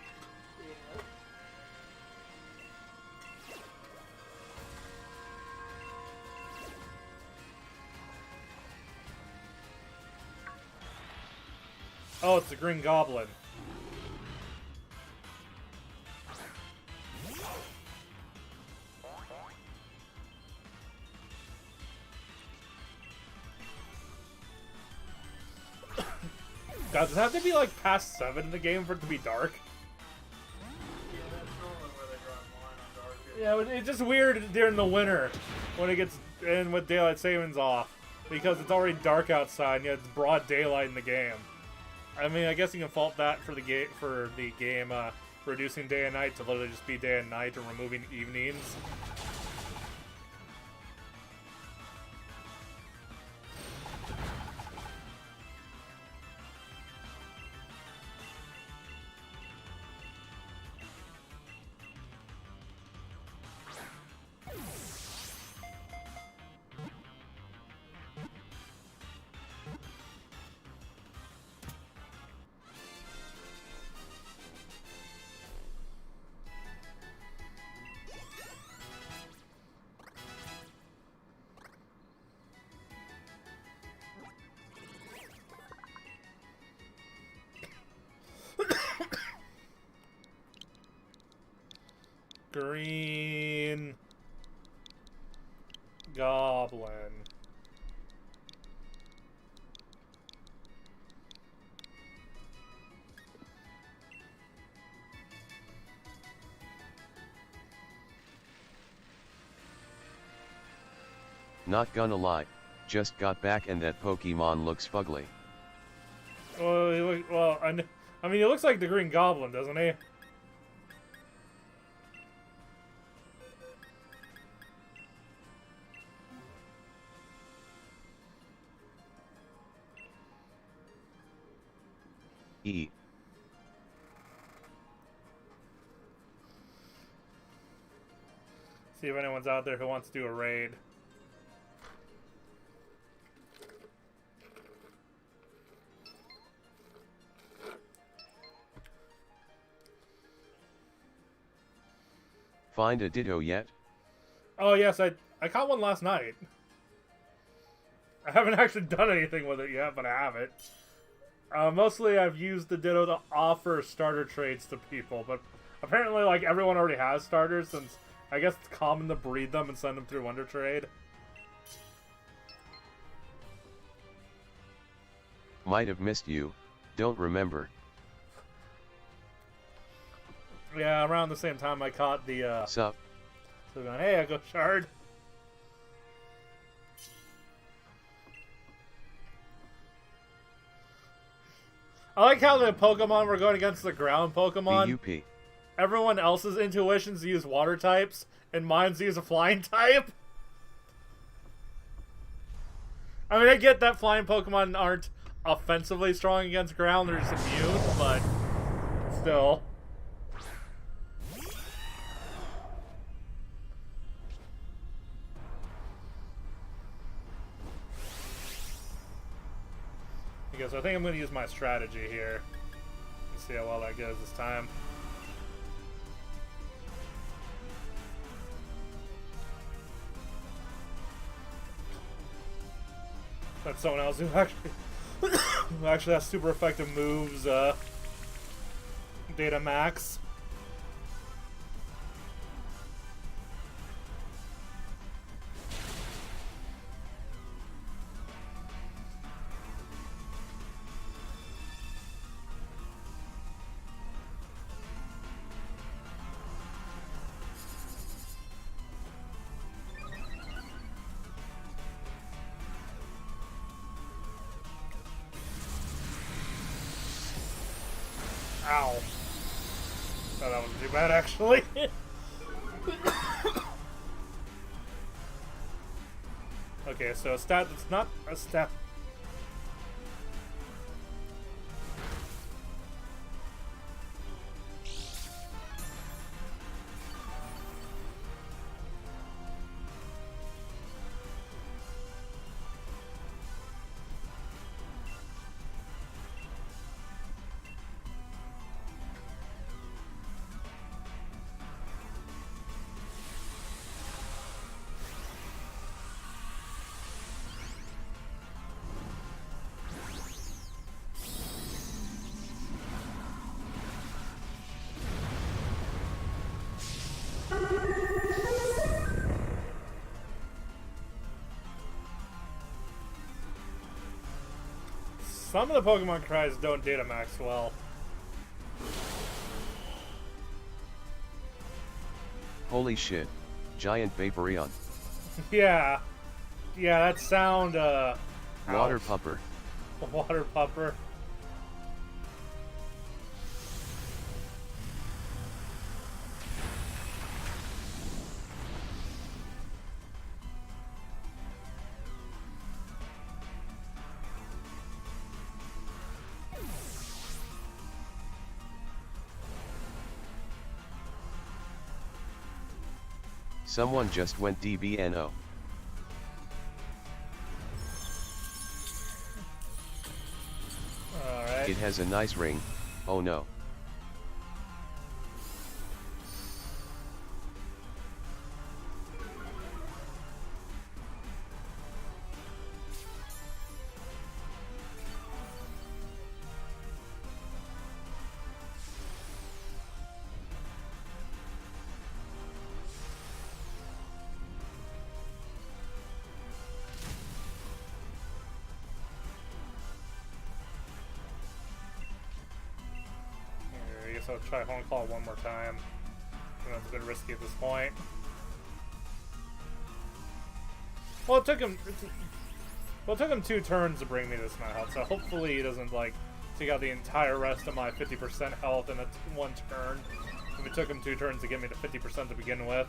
Oh, it's the Green Goblin. God, does it have to be like past 7 in the game for it to be dark? Yeah, that's normally where they draw the line on dark. Yeah, it's just weird during the winter when it gets in with daylight savings off because it's already dark outside and yet it's broad daylight in the game. I mean, I guess you can fault that for the game reducing day and night to literally just be day and night or removing evenings. Green Goblin. Not gonna lie, just got back and that Pokemon looks fugly. Well, I mean, he looks like the Green Goblin, doesn't he? E. See if anyone's out there who wants to do a raid. Find a Ditto yet? Oh yes, I caught one last night. I haven't actually done anything with it yet, but I have it. Mostly I've used the Ditto to offer starter trades to people, but apparently like everyone already has starters since I guess it's common to breed them and send them through Wonder Trade. Might have missed you, don't remember. Yeah, around the same time I caught the Sup? So going, hey, I go Shard. I like how the Pokemon were going against the ground Pokemon. BUP. Everyone else's intuitions use water types, and mine's use a flying type. I mean, I get that flying Pokemon aren't offensively strong against ground, they're just immune, but still. Okay, so I think I'm going to use my strategy here. Let's see how well that goes this time. That's someone else who actually has super effective moves, Data Max. Ow. Oh, that wasn't too bad, actually. Okay, so a stat that's not a stat. Some of the Pokemon cries don't data max well. Holy shit. Giant Vaporeon. Yeah. Yeah, that sound, Water ouch. pupper. Water pupper. Someone just went DBNO. Alright. It has a nice ring. Oh no. I guess I'll try Home Call one more time. You know, it's a bit risky at this point. Well, it took him 2 turns to bring me this amount of health, so hopefully he doesn't, like, take out the entire rest of my 50% health in one turn. If it took him 2 turns to get me to 50% to begin with.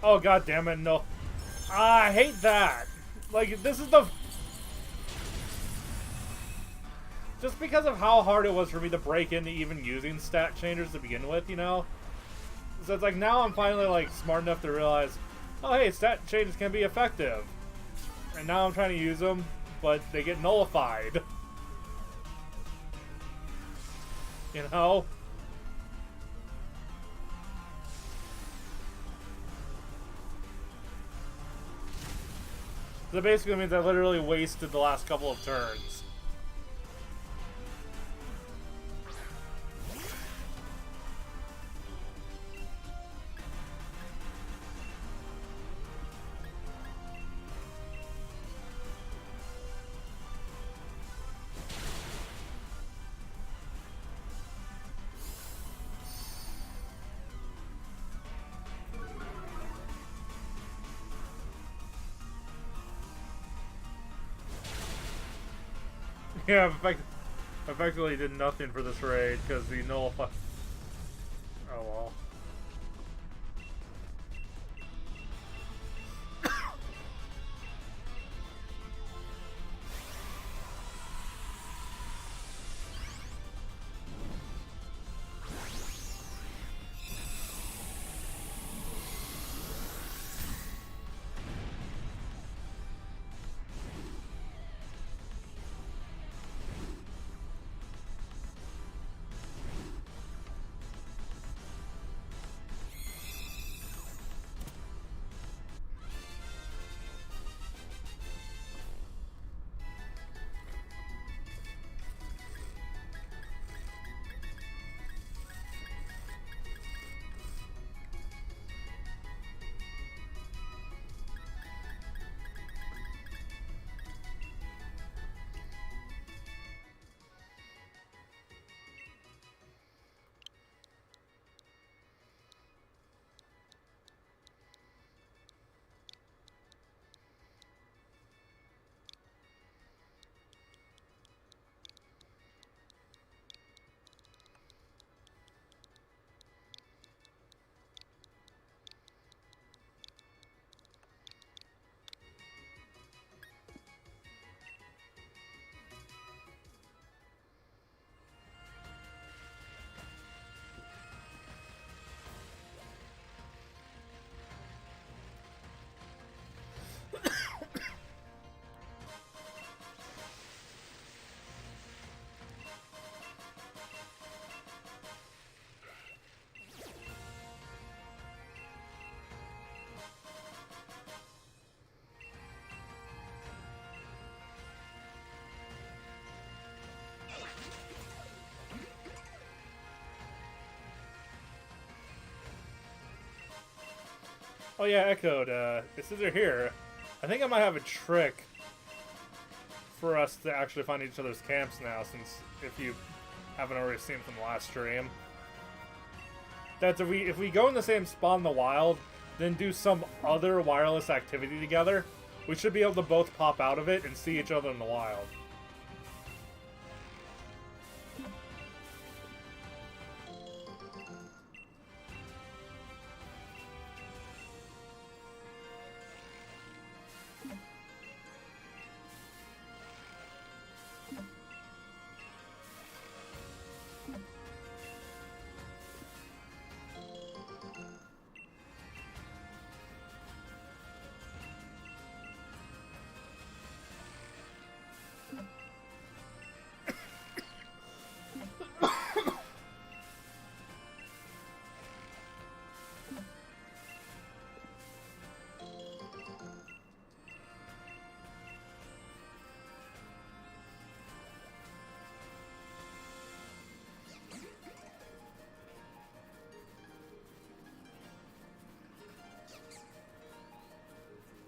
Oh, god damn it, no. I hate that. Like, this is the... Just because of how hard it was for me to break into even using stat changers to begin with, you know? So it's like, now I'm finally, like, smart enough to realize, oh, hey, stat changes can be effective. And now I'm trying to use them, but they get nullified. You know? So that basically means I literally wasted the last couple of turns. Yeah, effectively did nothing for this raid because the nullify. Oh well. Oh yeah, Echoed. It says they're here. I think I might have a trick for us to actually find each other's camps now, since if you haven't already seen from the last stream. That's if we go in the same spot in the wild, then do some other wireless activity together, we should be able to both pop out of it and see each other in the wild.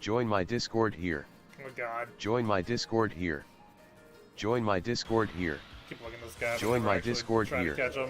Join my Discord here. Oh god. Join my Discord here. Join my Discord here. Keep looking at this guy. Join my Discord trying here. To catch him.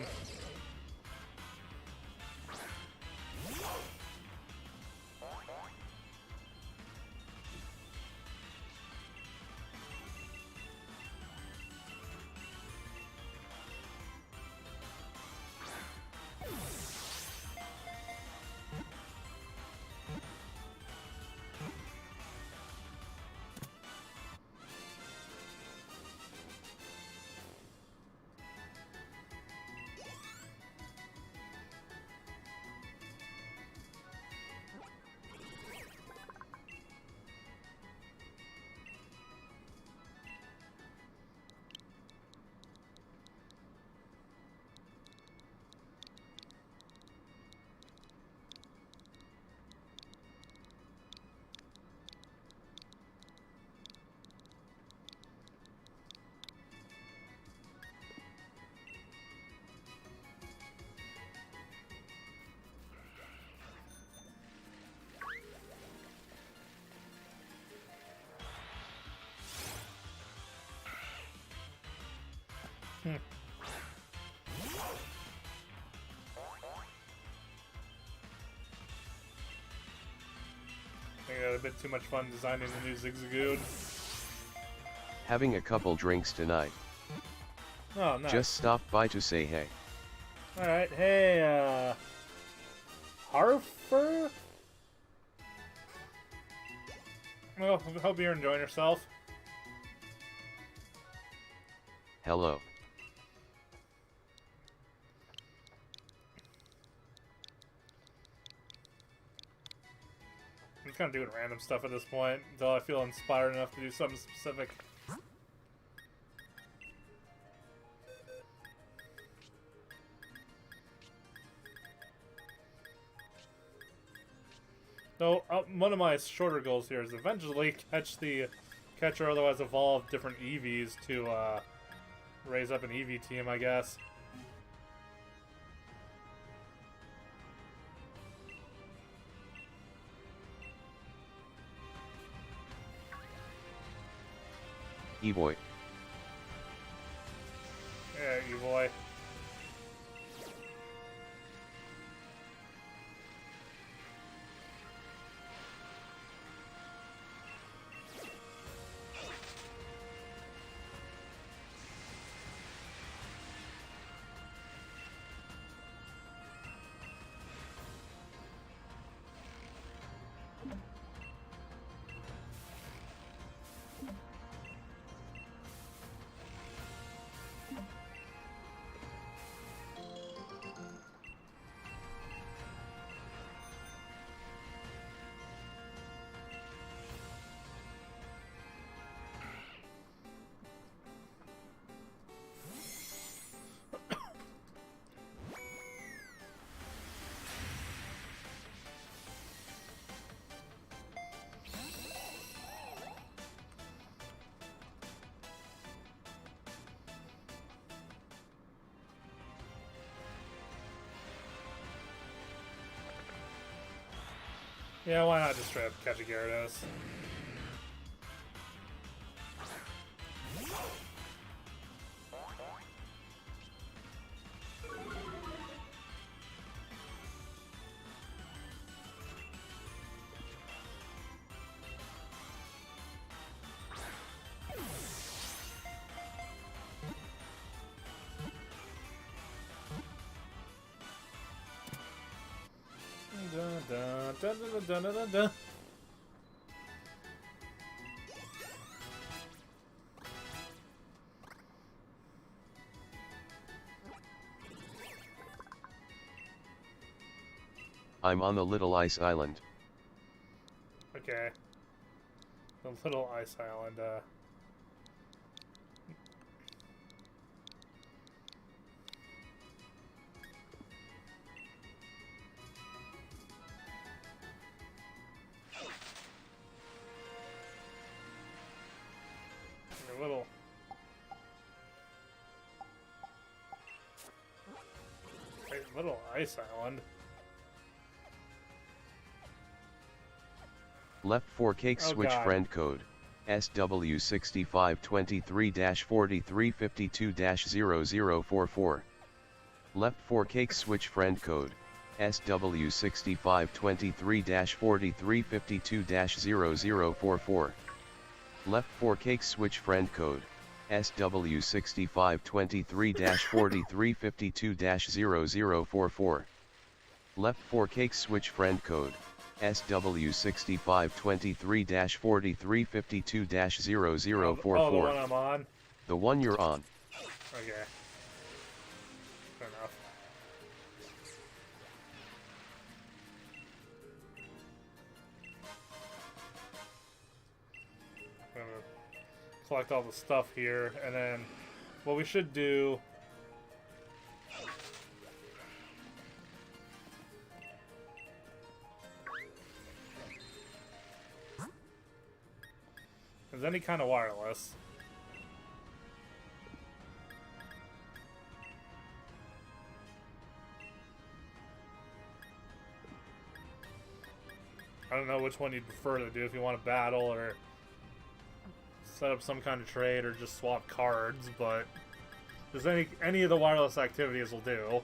I had a bit too much fun designing the new Zigzagoon. Having a couple drinks tonight. Oh, nice. Just stopped by to say hey. Alright, hey, Harfer? Well, hope you're enjoying yourself. Hello. I'm just kind of doing random stuff at this point until I feel inspired enough to do something specific. So, one of my shorter goals here is eventually catch or otherwise evolve different EVs to raise up an EV team, I guess. E-boy. Yeah, you boy. Yeah, why not just straight up catch a Gyarados? Dun, dun, dun, dun, dun, dun. I'm on the little ice island. Okay. The little ice island, a little... Wait, little ice island? Left 4 cake Oh, switch God. friend code SW6523-4352-0044. Left 4 cake switch friend code SW6523-4352-0044. Left 4 cake switch friend code SW6523-4352-0044. Left 4 cake switch friend code SW6523-4352-0044. Oh, the one I'm on? The one you're on. Okay. Fair enough. I'm gonna collect all the stuff here, and then what we should do... is any kind of wireless. I don't know which one you'd prefer to do, if you want to battle or set up some kind of trade or just swap cards, but there's any of the wireless activities will do.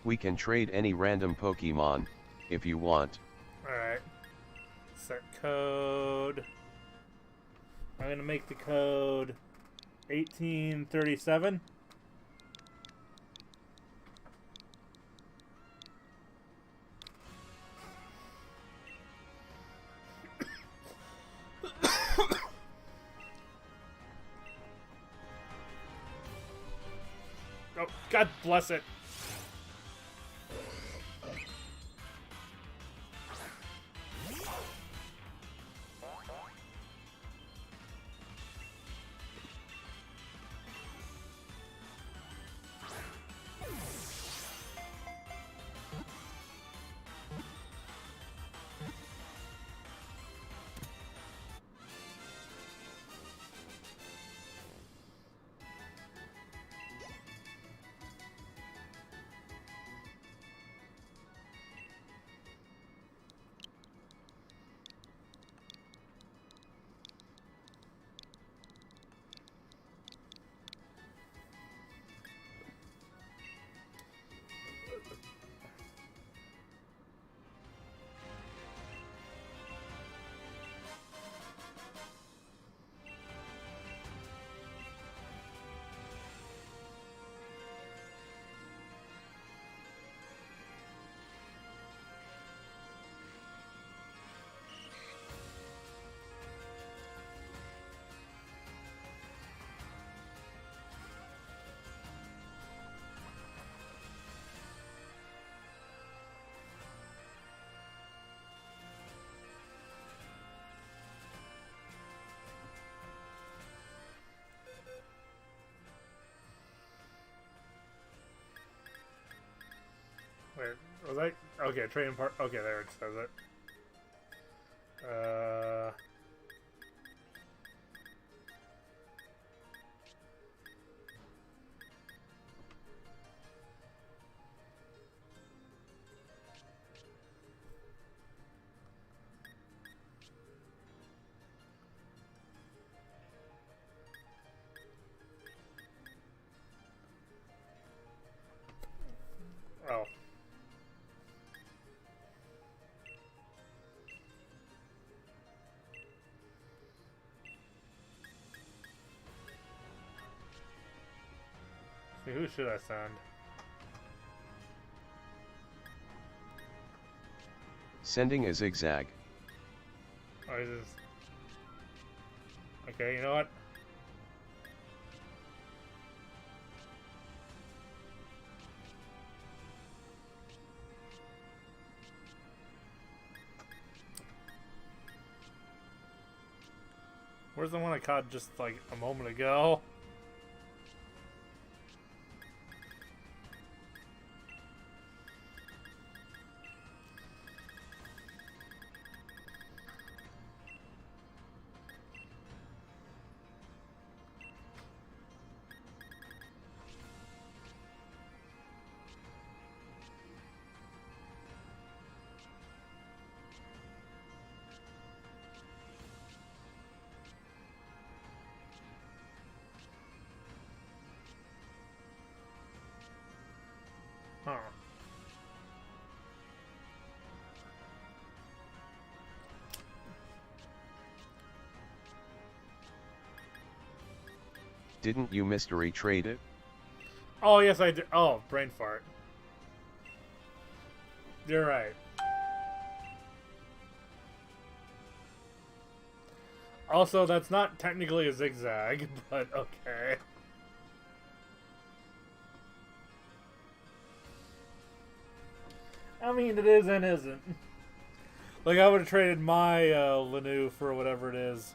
We can trade any random Pokemon, if you want. Alright. Set code. I'm gonna make the code 1837. Oh, God bless it. Wait, was I? Okay, trading part. Okay, there it says it. Oh. See, who should I send? Sending a zigzag. Oh, is this... Okay, you know what? Where's the one I caught just like a moment ago? Huh. Didn't you mystery trade it? Oh, yes, I did. Oh, brain fart. You're right. Also, that's not technically a zigzag, but okay. I mean, it is and isn't. Like, I would have traded my Lanu for whatever it is.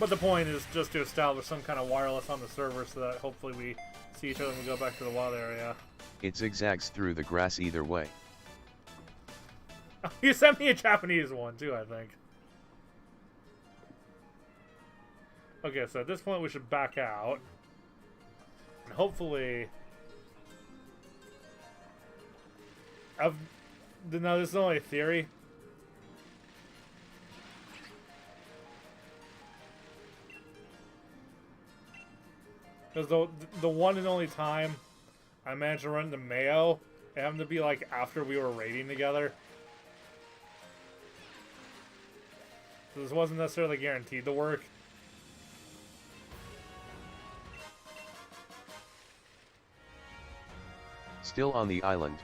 But the point is just to establish some kind of wireless on the server so that hopefully we see each other when we go back to the wild area. It zigzags through the grass either way. You sent me a Japanese one too, I think. Okay, so at this point we should back out. And hopefully... No, this is only a theory. Because the one and only time I managed to run into Mayo, it happened to be like after we were raiding together. So this wasn't necessarily guaranteed to work. Still on the island.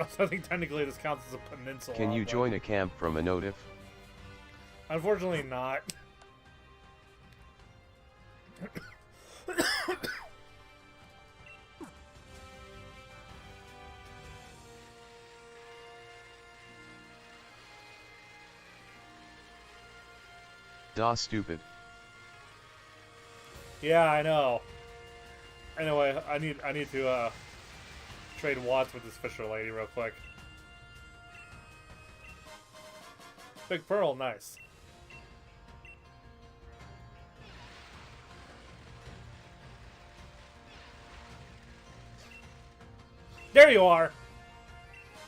So I think technically this counts as a peninsula. Can you join a camp from a notif? Unfortunately not. Da stupid. Yeah, I know. Anyway, I need to trade Watts with this Fisher lady real quick. Big Pearl, nice. There you are!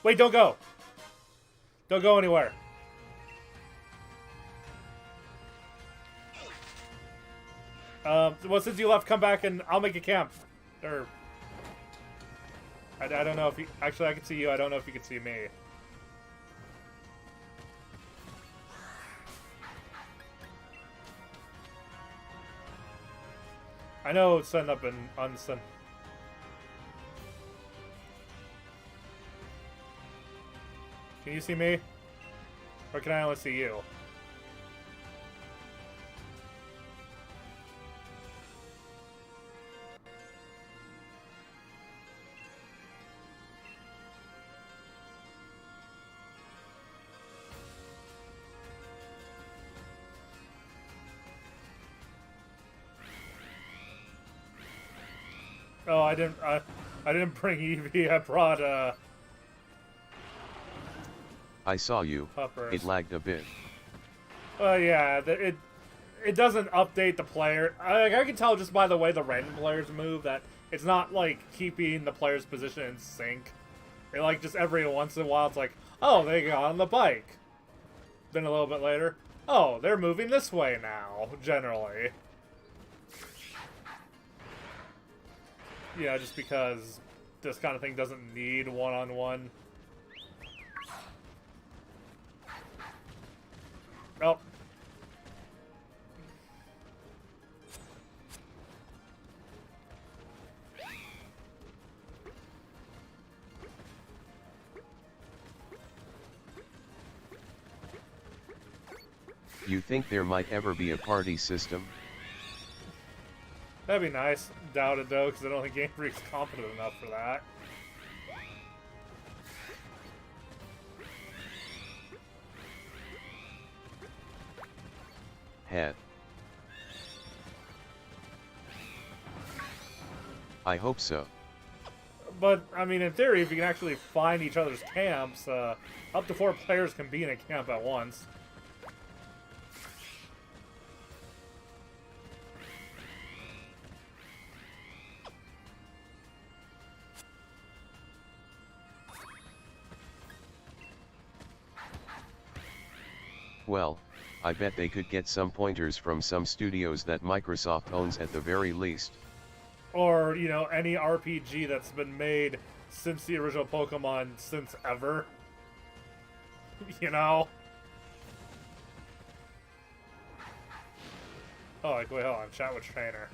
Wait, don't go! Don't go anywhere. Well, since you left, come back and I'll make a camp. Or... I don't know if you... Actually, I can see you. I don't know if you can see me. I know it's send up and unsend. Can you see me? Or can I only see you? Oh, I didn't bring Eevee. I brought I saw you. Puppers. It lagged a bit. Yeah, it doesn't update the player. I can tell just by the way the random players move that it's not like keeping the player's position in sync. It like just every once in a while it's like, oh, they got on the bike. Then a little bit later, oh, they're moving this way now. Generally, yeah, just because this kind of thing doesn't need one-on-one. Oh. You think there might ever be a party system? That'd be nice. Doubt it though, because I don't think Game Freak's competent enough for that. Head. I hope so. But, I mean, in theory, if you can actually find each other's camps, up to 4 players can be in a camp at once. Well, I bet they could get some pointers from some studios that Microsoft owns at the very least. Or, you know, any RPG that's been made since the original Pokemon, since ever. You know? Oh, like, wait, hold on. Chat with trainer.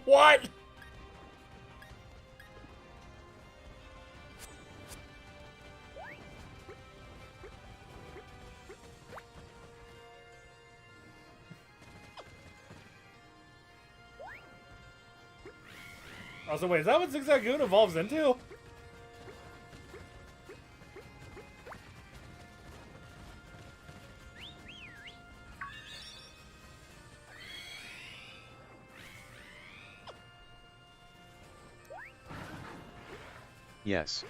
What? Also, wait, is that what Zigzagoon evolves into? Yes.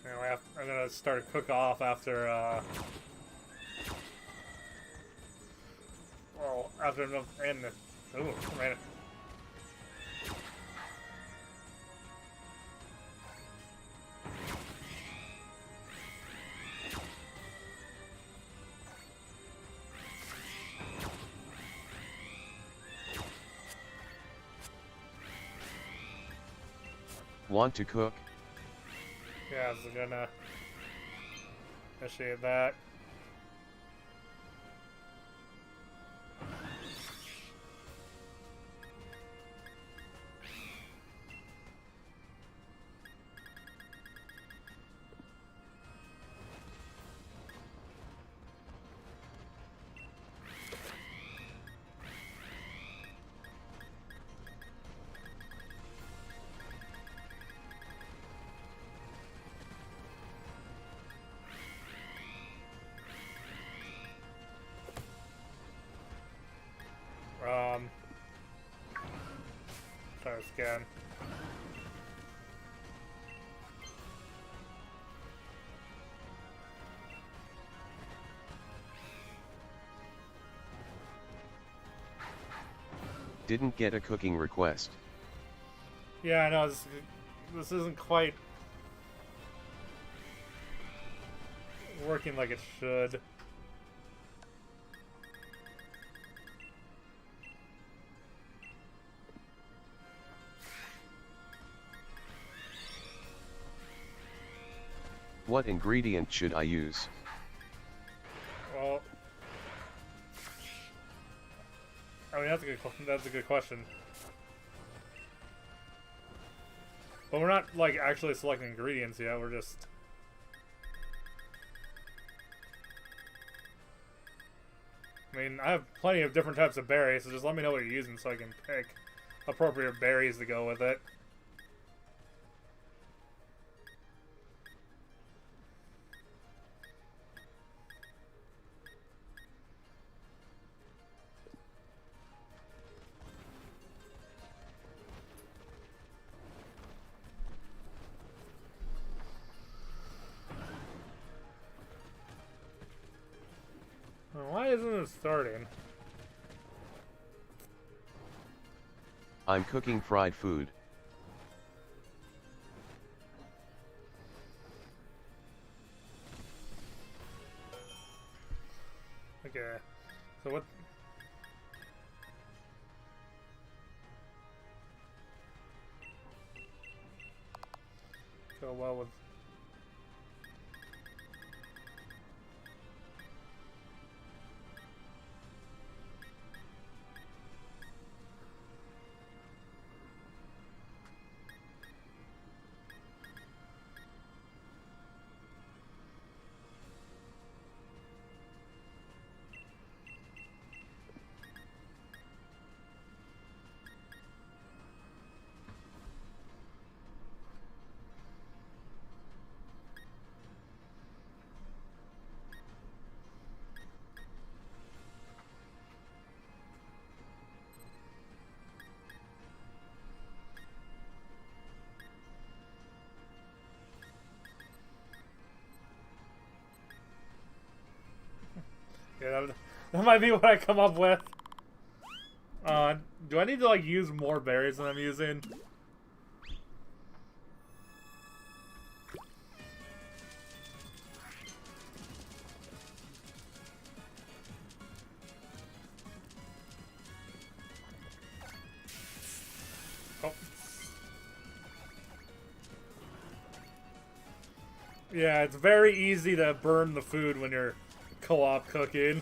Anyway, I'm gonna start a cook-off after, well, after enough, and, ooh, man. Want to cook? Yeah, I was gonna initiate that. Try this again. Didn't get a cooking request. Yeah, I know, this isn't quite working like it should. What ingredient should I use? Well, I mean that's a good question. But we're not like actually selecting ingredients yet. We're just. I mean, I have plenty of different types of berries, so just let me know what you're using so I can pick appropriate berries to go with it. Why isn't it starting? I'm cooking fried food. Okay. So what? Go well with. Yeah, that might be what I come up with. Do I need to like use more berries than I'm using? Oh. Yeah, it's very easy to burn the food when you're co-op cooking.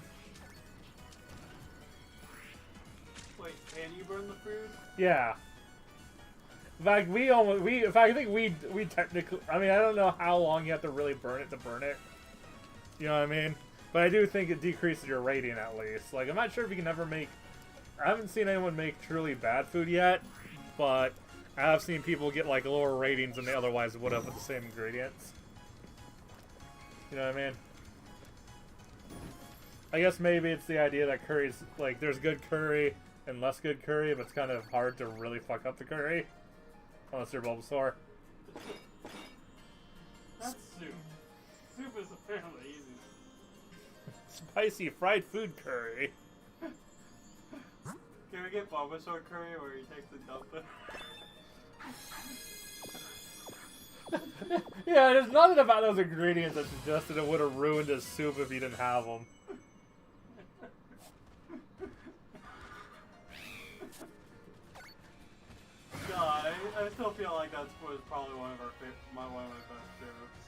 Wait, can you burn the food? Yeah. In fact, I think we technically, I mean, I don't know how long you have to really burn it to burn it. You know what I mean? But I do think it decreases your rating at least. Like, I'm not sure if you can ever make, I haven't seen anyone make truly bad food yet, but I have seen people get like lower ratings than they otherwise would have with the same ingredients. You know what I mean? I guess maybe it's the idea that curry's, like, there's good curry and less good curry, but it's kind of hard to really fuck up the curry. Unless you're Bulbasaur. That's soup. Soup is apparently easy. Spicy fried food curry. Can we get Bulbasaur curry where he takes the dump it? Yeah, there's nothing about those ingredients that suggested it would have ruined his soup if he didn't have them. God, I still feel like that was probably one of my best jokes.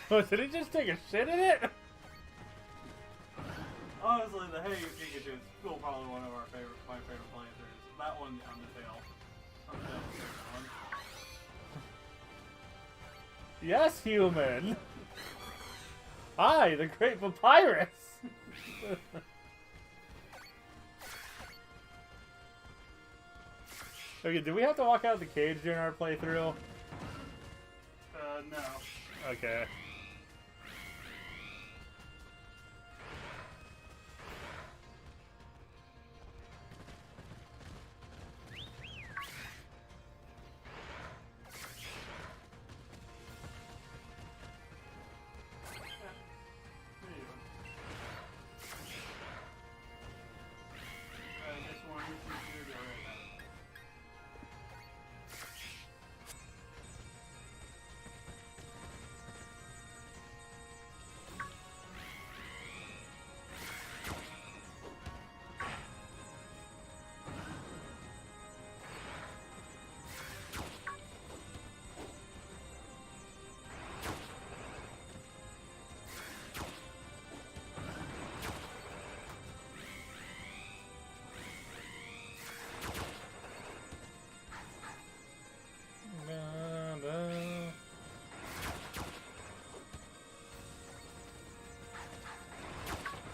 Oh, did he just take a shit in it? Honestly, the Hey Pikachu is still probably one of my favorite playthroughs. That one, Untill. Yes, human. Hi, the Great Papyrus. Okay, did we have to walk out of the cage during our playthrough? No. Okay.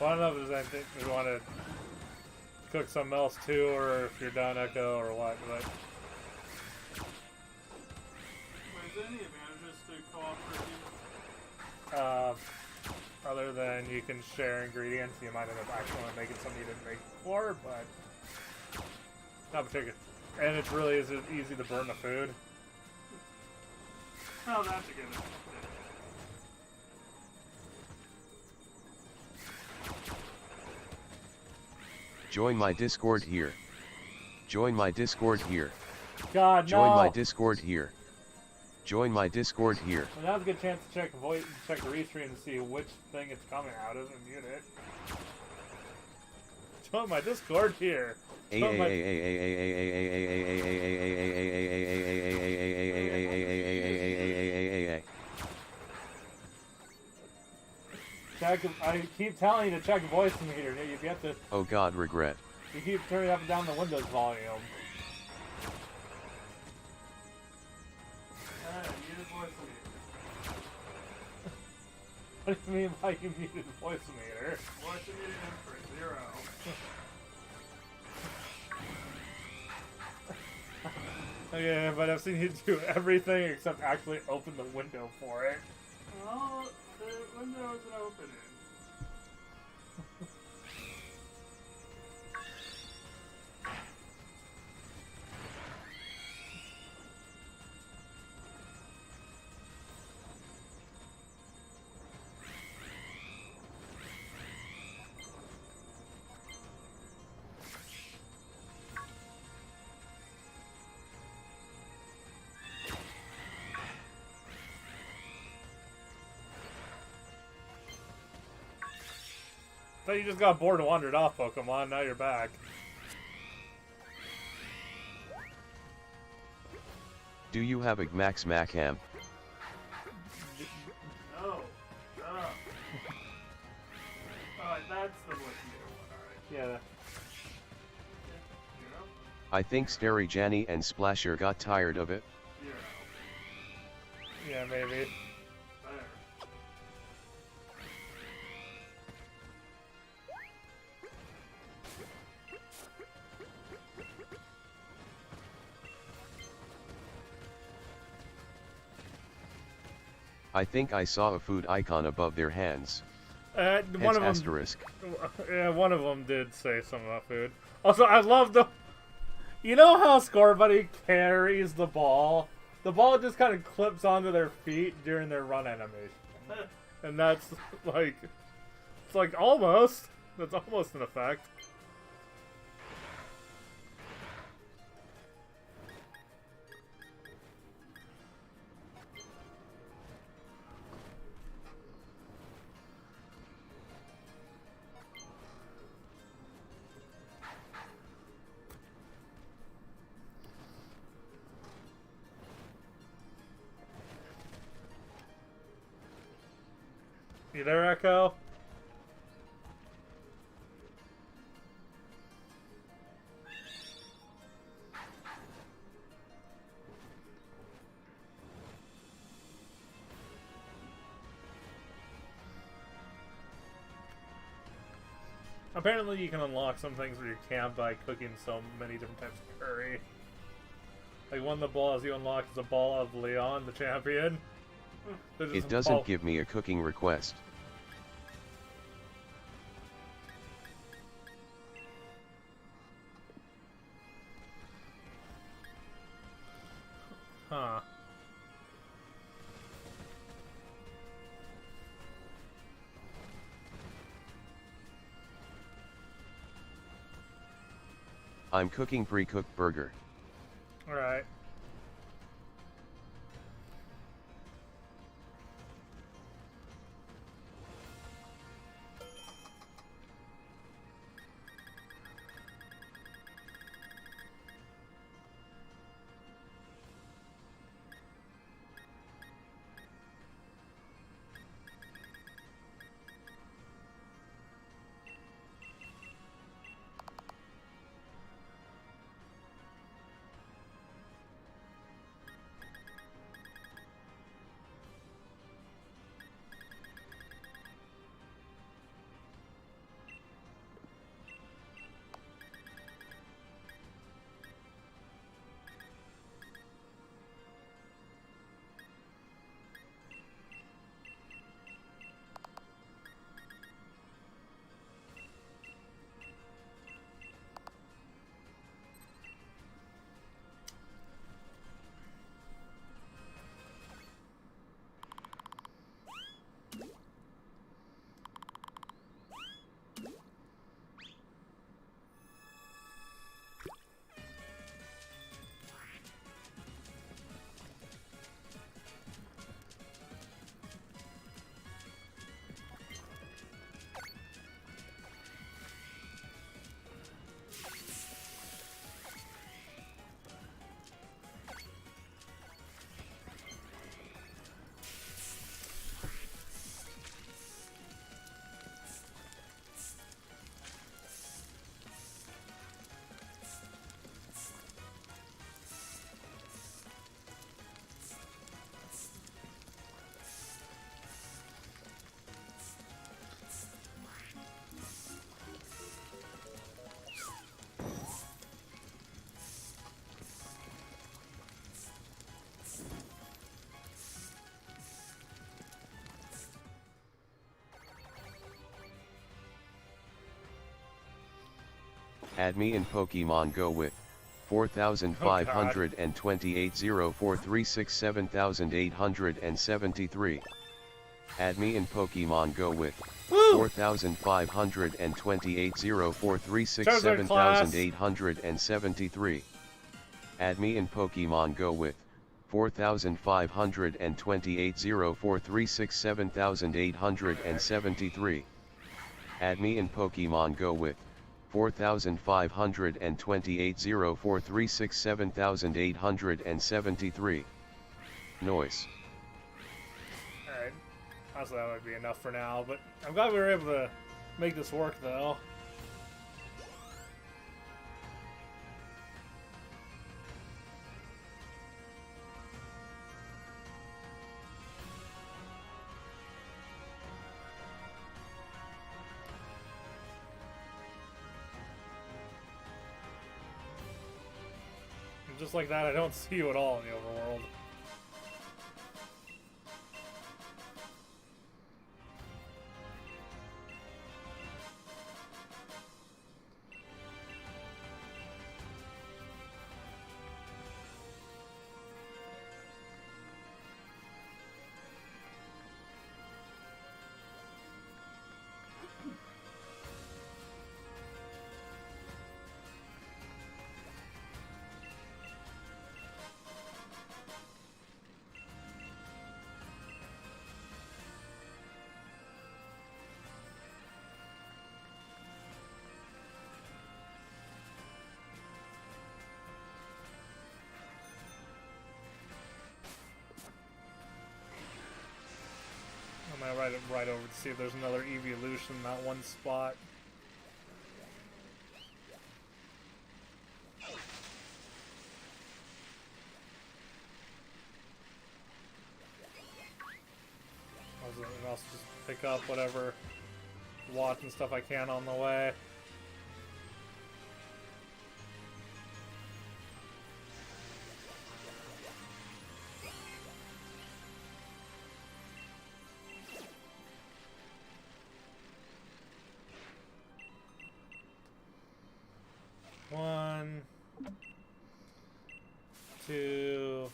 I don't know if there's anything you want to cook something else too, or if you're done, Echo, or what. But Is there any advantages to cooperating? Other than you can share ingredients, you might end up actually making something you didn't make before, but not particular. And it's really easy to burn the food. Oh, that's a good one. Join my Discord here. Join my Discord here. God, no! Join my Discord here. Join my Discord here. Well, now's a good chance to check the restream to see which thing it's coming out of and mute it. Join my Discord here. Join my... Check, I keep telling you to check voice meter. You have to. Oh God, regret. You keep turning up and down the Windows volume. Muted voice meter. What do you mean by you muted voice meter? Voice meter input 0. Okay, but I've seen you do everything except actually open the window for it. Well, the window isn't opening. I thought you just got bored and wandered off, Pokemon. Now you're back. Do you have a Max Macam? No. Shut up. Alright, that's the voice meter one, alright. Yeah. I think Starry Janny and Splasher got tired of it. 0. Yeah, maybe. There. I think I saw a food icon above their hands. One of them. Asterisk. Yeah, one of them did say something about food. Also, I love the. You know how Score Buddy carries the ball? The ball just kind of clips onto their feet during their run animation, and that's like, it's like almost. That's almost an effect. You there, Echo? Apparently you can unlock some things where you can't by cooking so many different types of curry. Like one of the balls you unlock is a ball of Leon, the champion. It doesn't give me a cooking request. Huh. I'm cooking pre-cooked burger. Alright. Add me in Pokemon Go with 4,528 0436 7873. Add me in Pokemon Go with 4,528 0436 7873. Add me in Pokemon Go with 4,528 0436 7873. Add me in Pokemon Go with 4,528 0436 7873. Noise. Alright. Honestly, that might be enough for now, but I'm glad we were able to make this work, though. Just like that, I don't see you at all in the overworld. I'm gonna ride it right over to see if there's another evolution in that one spot. I'll also just pick up whatever watch and stuff I can on the way. One, two,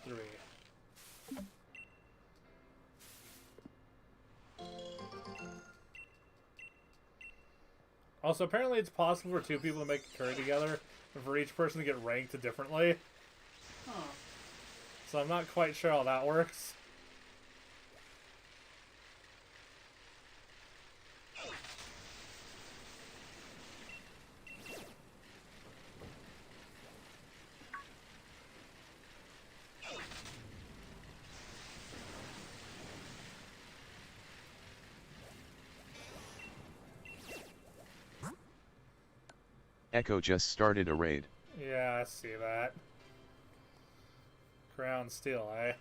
three. Also, apparently it's possible for two people to make a curry together, and for each person to get ranked differently. Huh. So I'm not quite sure how that works. Echo just started a raid. Yeah, I see that. Ground steel, eh?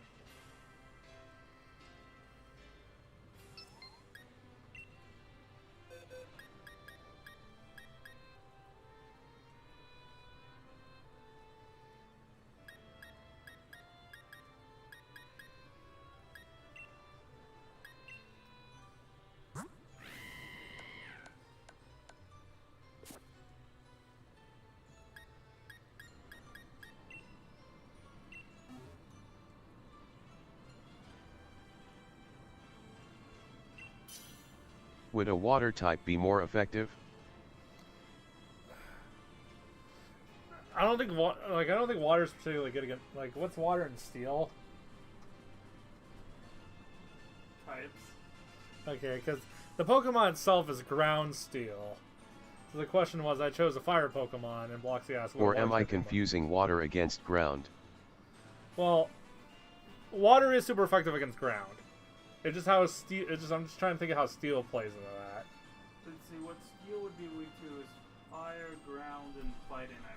Would a water type be more effective? I don't think I don't think water's particularly good against, like, what's water and steel? Types. Okay, because the Pokemon itself is ground steel. So the question was, I chose a fire Pokemon and blocks the ass. Or am I confusing water against ground? Well, water is super effective against ground. It's just how steel. It's just I'm just trying to think of how steel plays into that. Let's see, what steel would be weak to is fire, ground, and fighting, I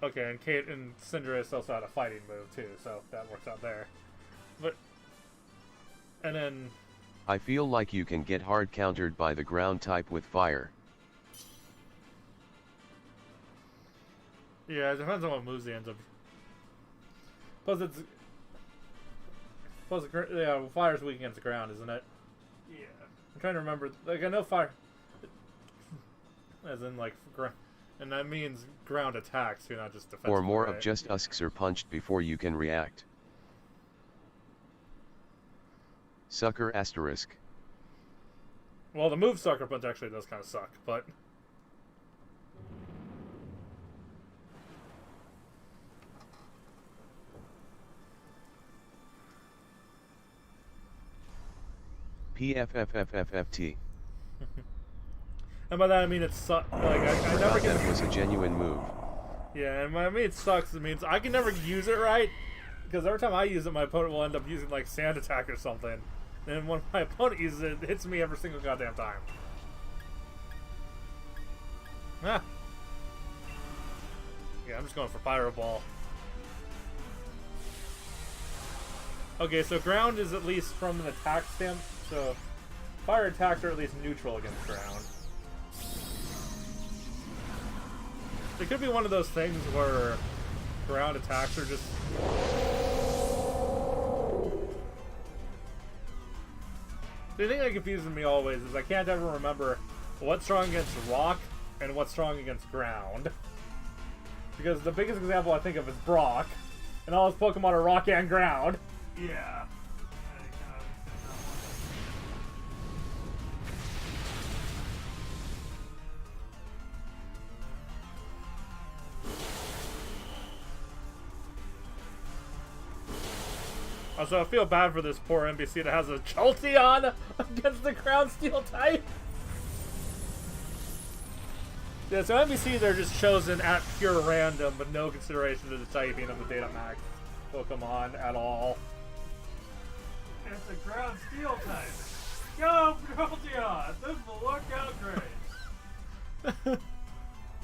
believe. Okay, and Kate and Cinderace also had a fighting move too, so that works out there. But and then I feel like you can get hard countered by the ground type with fire. yeah, it depends on what moves he ends up. Plus, yeah, fire's weak against the ground, isn't it? Yeah. trying to remember. Like, I know fire... As in, like, and that means ground attacks, too, not just defensive. Or more right? of just usks are punched before you can react. Sucker asterisk. Well, the move sucker punch actually does kind of suck, but... PFFFFFT. And by that I mean it sucks. Like, I never get... That was a genuine move. Yeah, and when I mean it sucks, it means I can never use it right. Because every time I use it, my opponent will end up using, like, sand attack or something. And when my opponent uses it, it hits me every single goddamn time. Ah. Yeah, I'm just going for Pyro Ball. Okay, so ground is at least from an attack stamp, so fire attacks are at least neutral against ground. It could be one of those things where ground attacks are just... The thing that confuses me always is I can't ever remember what's strong against rock and what's strong against ground. Because the biggest example I think of is Brock, and all his Pokemon are rock and ground. Yeah. Also, I feel bad for this poor NPC that has a Jolteon against the ground steel type. Yeah, so NPCs are just chosen at pure random, but no consideration to the typing of the data max Pokemon at all. It's a ground steel type. Go, Jolteon! This will work out great.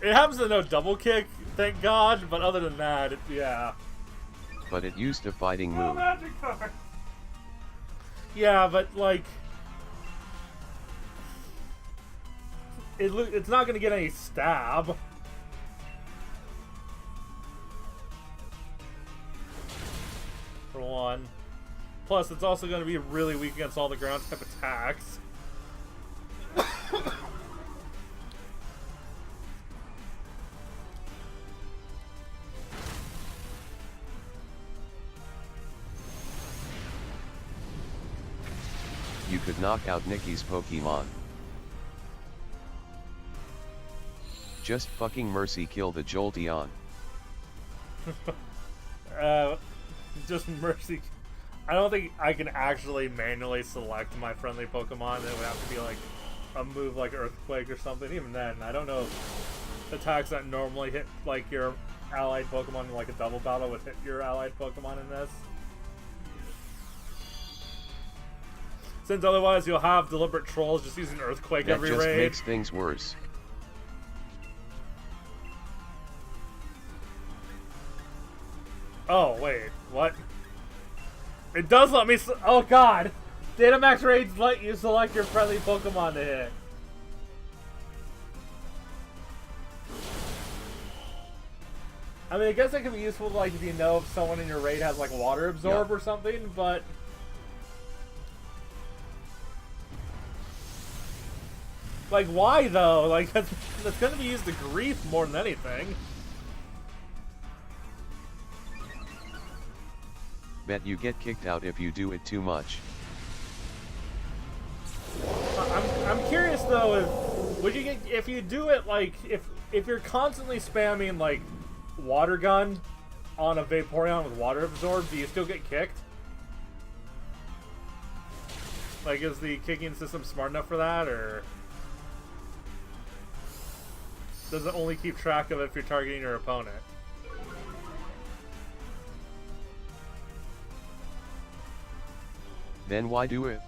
It happens to know double kick, thank God, but other than that, yeah. But it used a fighting Go move. Magikarp! Yeah, but like... It's not going to get any stab. For one. Plus, it's also going to be really weak against all the ground type attacks. You could knock out Nikki's Pokemon. Just fucking mercy kill the Jolteon. Just mercy. I don't think I can actually manually select my friendly Pokemon. It would have to be like a move like Earthquake or something. Even then, I don't know if attacks that normally hit like your allied Pokemon in like a double battle would hit your allied Pokemon in this. Since otherwise you'll have deliberate trolls just using Earthquake That every just raid. makes things worse. Oh, wait, what? It does let me oh god! Datamax raids let you select your friendly Pokemon to hit. I mean, I guess that could be useful, like, if you know if someone in your raid has, like, Water Absorb or something, but... Like, why, though? Like, that's gonna be used to grief more than anything. Bet you get kicked out if you do it too much. I'm curious though, if you do it like if you're constantly spamming like Water Gun on a Vaporeon with Water Absorb, do you still get kicked? Like, is the kicking system smart enough for that, or does it only keep track of if you're targeting your opponent? Then why do it?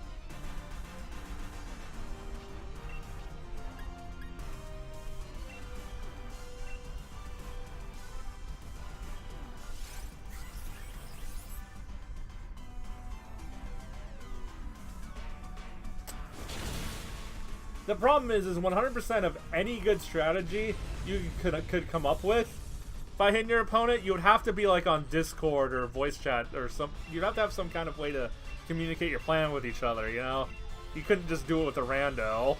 The problem is 100% of any good strategy you could come up with by hitting your opponent, you would have to be like on Discord or voice chat or you'd have to have some kind of way to communicate your plan with each other, you know? You couldn't just do it with a rando.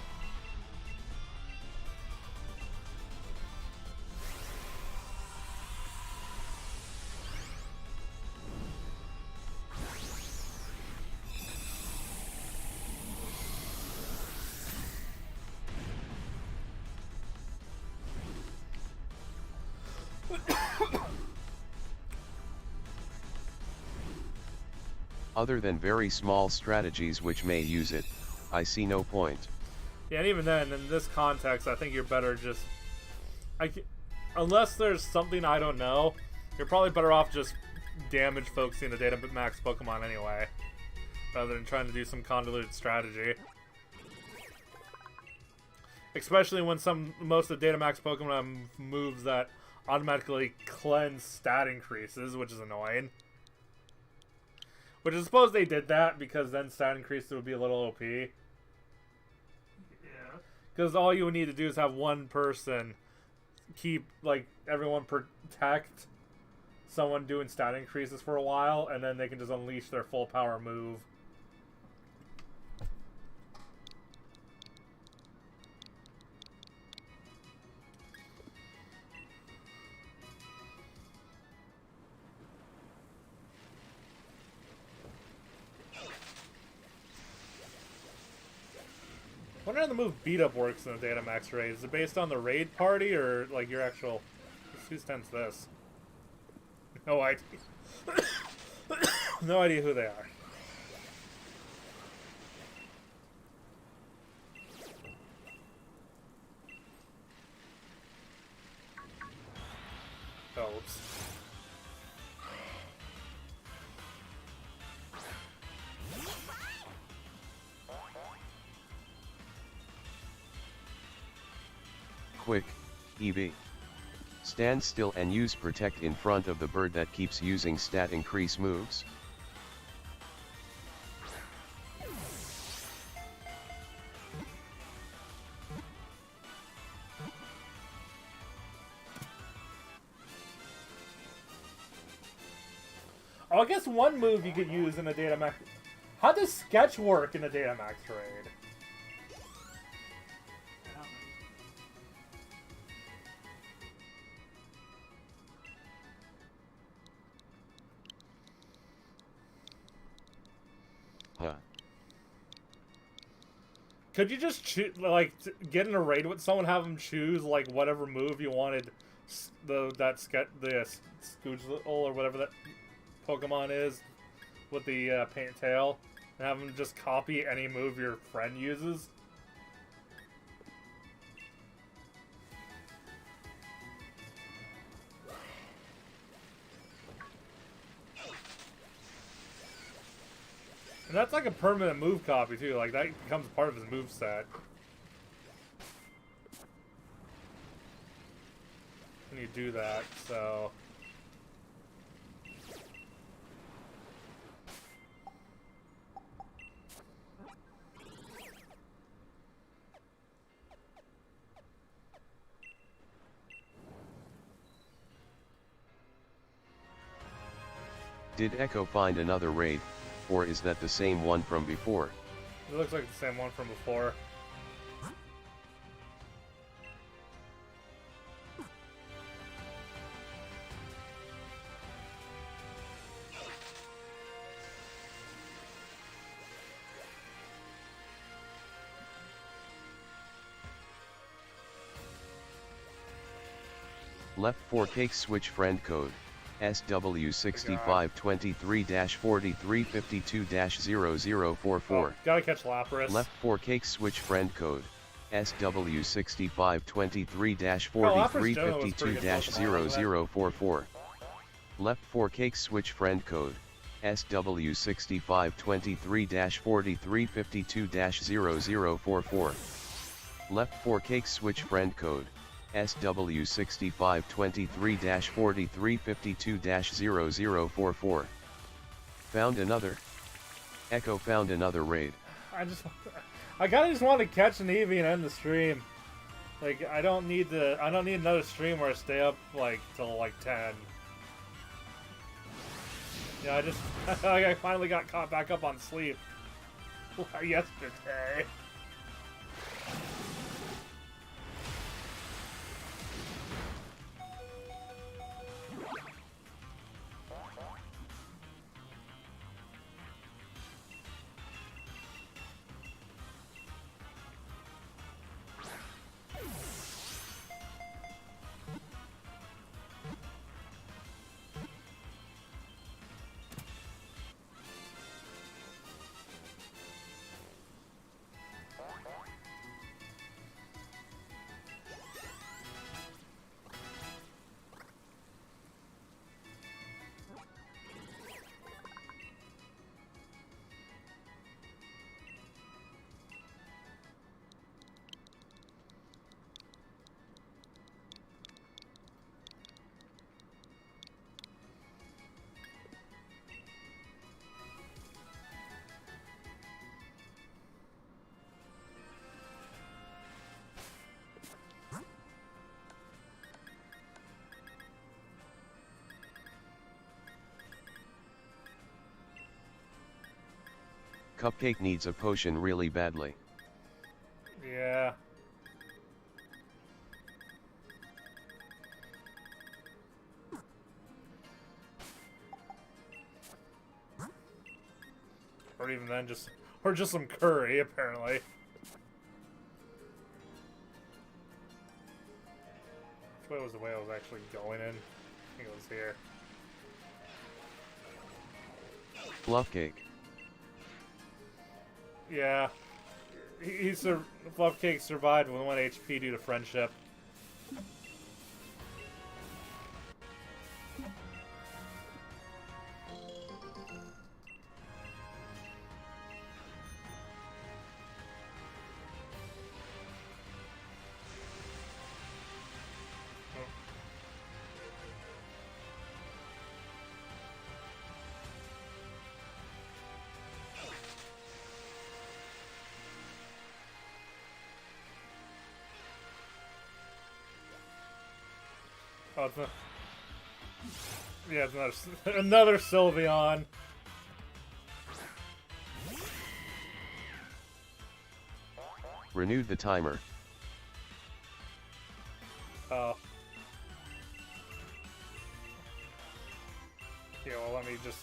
Other than very small strategies which may use it, I see no point. Yeah, and even then, in this context, I think you're better just... unless there's something I don't know, you're probably better off just damage focusing the data max Pokemon anyway, rather than trying to do some convoluted strategy. Especially when most of the data max Pokemon have moves that automatically cleanse stat increases, which is annoying. Which I suppose they did that because then stat increases would be a little OP. Yeah. Because all you would need to do is have one person keep, like, everyone protect someone doing stat increases for a while, and then they can just unleash their full power move. I wonder how the move Beat Up works in the Datamax raid. Is it based on the raid party or like your actual... Who sends this? No idea. No idea who they are. Oh, oops. Quick, EV. Stand still and use protect in front of the bird that keeps using stat increase moves. Oh, I guess one move you could use in a Datamax... How does Sketch work in a Datamax raid? Huh. Could you just choose, like, get in a raid with someone, have them choose, like, whatever move you wanted the Scoochel or whatever that Pokemon is with the paint tail, and have them just copy any move your friend uses? And that's like a permanent move copy too, like that becomes part of his moveset. When you do that, so... Did Echo find another raid, or is that the same one from before? It looks like the same one from before. Left 4 cake switch friend code, SW6523-4352-0044. Gotta catch Lapras. Left 4 cake switch friend code, SW6523-4352-0044. Left 4 cake switch friend code, SW6523-4352-0044. Left 4 cake switch friend code, SW6523-4352-0044. Found another. Echo found another raid. I kinda just want to catch an Eevee and end the stream. Like, I don't need another stream where I stay up, like, till, like, 10. Yeah, I finally got caught back up on sleep. yesterday. Cupcake needs a potion really badly. Yeah. Or even then, just some curry, apparently. Which way was the way I was actually going in? I think it was here. Fluff cake. Yeah. Fluff Cake survived with 1 HP due to friendship. Oh, it's yeah, it's another Sylveon. Renewed the timer. Oh. Yeah, well, let me just...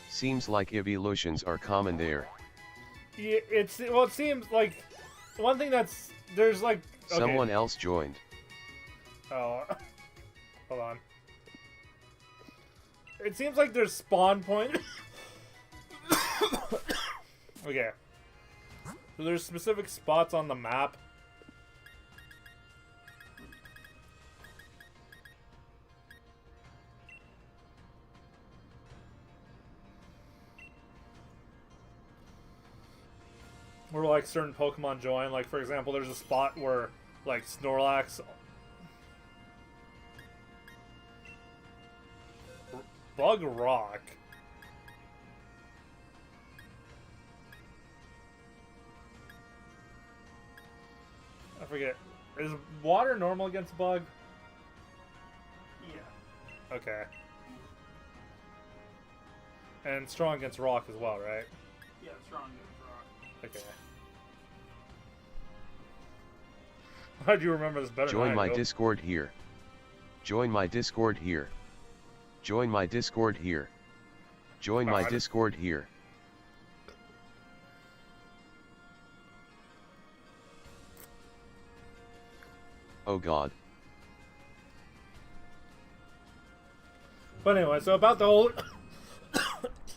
Seems like evolutions are common there. Yeah, it seems like... One thing there's like... Okay. Someone else joined. Oh. Hold on. It seems like there's spawn point... Okay. So there's specific spots on the map. Where like certain Pokemon join. Like for example, there's a spot where like Snorlax... Bug Rock. I forget. Is water normal against bug? Yeah. Okay. And strong against rock as well, right? Yeah, strong against rock. Okay. How do you remember this better? Join my Discord here. Join my Discord here. Join my Discord here. Join my Discord here. Oh god. But anyway, so about the whole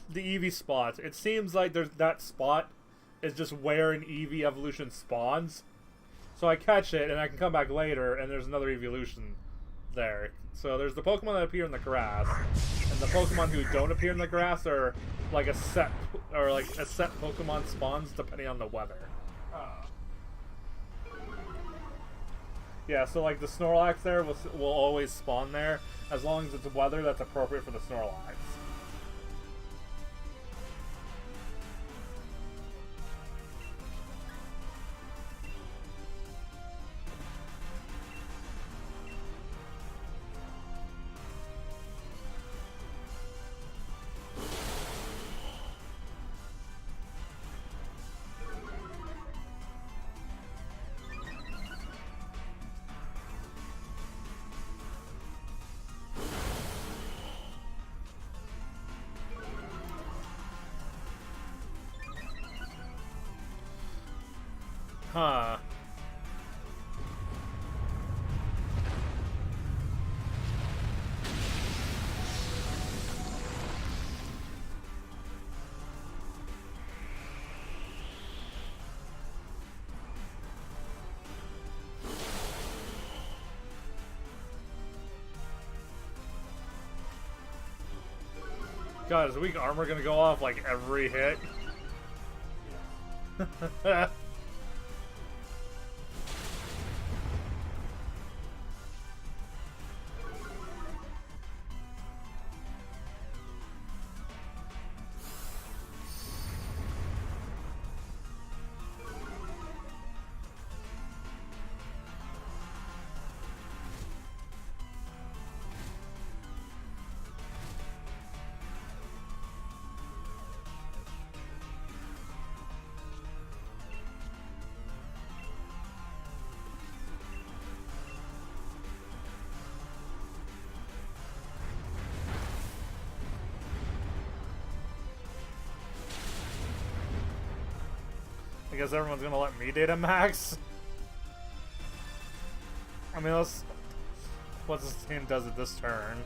the Eevee spots, it seems like that spot is just where an Eevee evolution spawns. So I catch it and I can come back later and there's another evolution there. So there's the Pokemon that appear in the grass, and the Pokemon who don't appear in the grass are like a set Pokemon spawns depending on the weather. Yeah, so like the Snorlax there will always spawn there as long as it's weather that's appropriate for the Snorlax. Huh. God, is weak armor gonna go off like every hit? I guess everyone's gonna let me data max. I mean, let's. What this team does it this turn.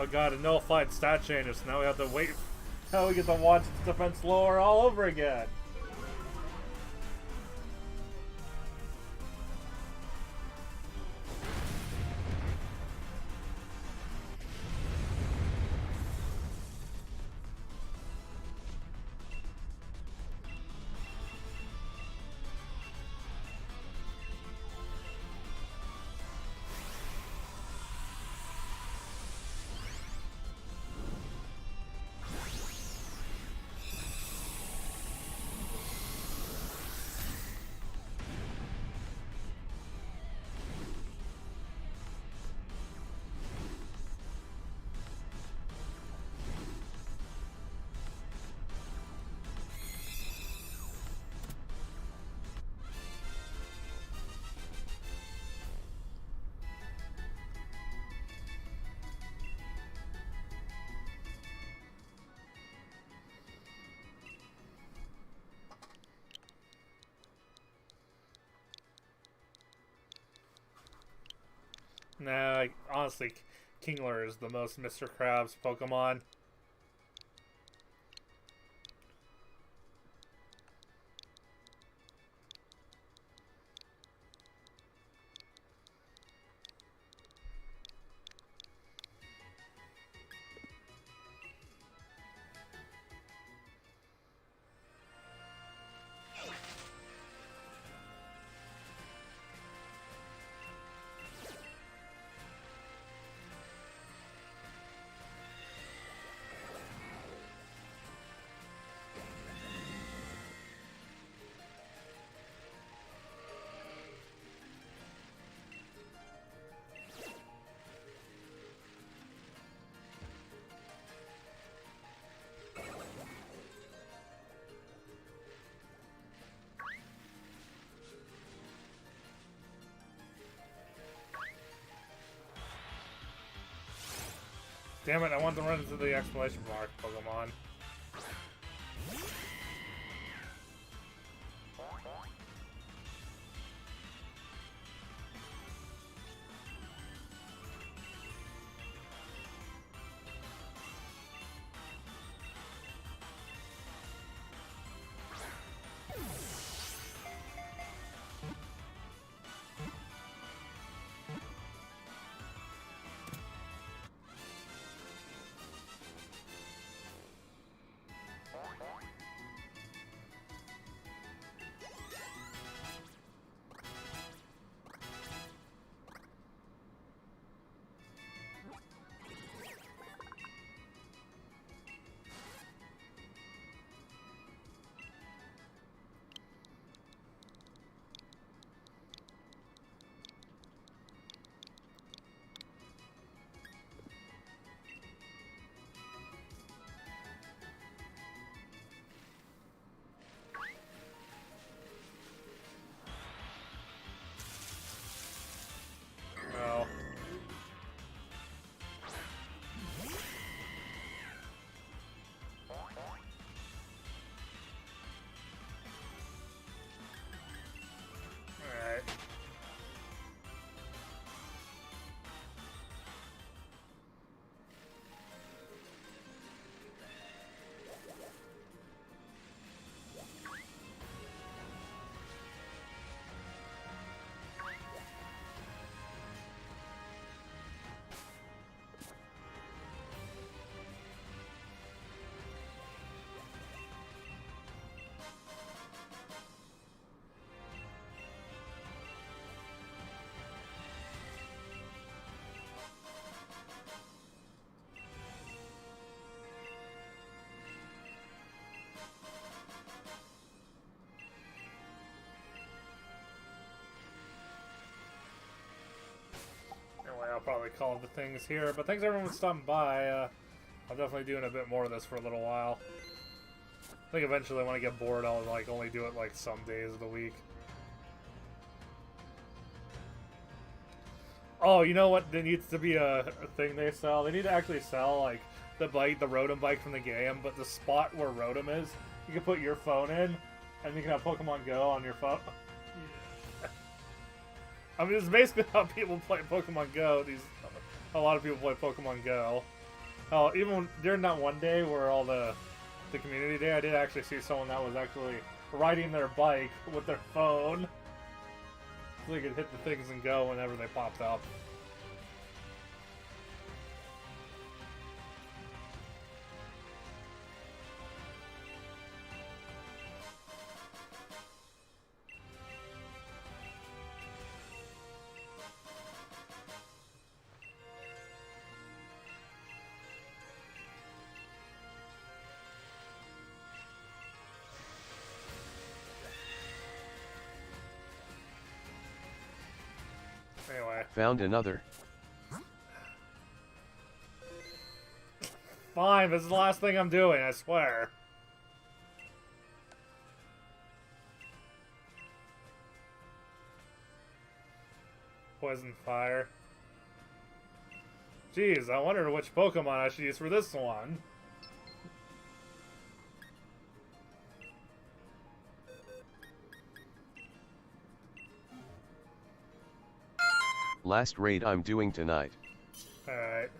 Oh god, a nullified stat changes, so now we have to wait. Now we get to watch its defense lower all over again. Nah, honestly, Kingler is the most Mr. Krabs Pokemon. Damn it, I want to run into the exclamation mark Pokemon. No. Alright. Anyway, I'll probably call the things here, but thanks everyone for stopping by. I'm definitely doing a bit more of this for a little while. I think eventually when I get bored, I'll like only do it like some days of the week. Oh, you know what? There needs to be a thing they sell. They need to actually sell like the Rotom bike from the game, but the spot where Rotom is, you can put your phone in, and you can have Pokemon Go on your phone. I mean, it's basically how people play Pokemon Go. A lot of people play Pokemon Go. Oh, even during that one day where all the community day, I did actually see someone that was actually riding their bike with their phone, so they could hit the things and go whenever they popped up. Anyway. Found another. Fine, this is the last thing I'm doing, I swear. Poison fire. Jeez, I wonder which Pokemon I should use for this one. Last raid I'm doing tonight. Alright.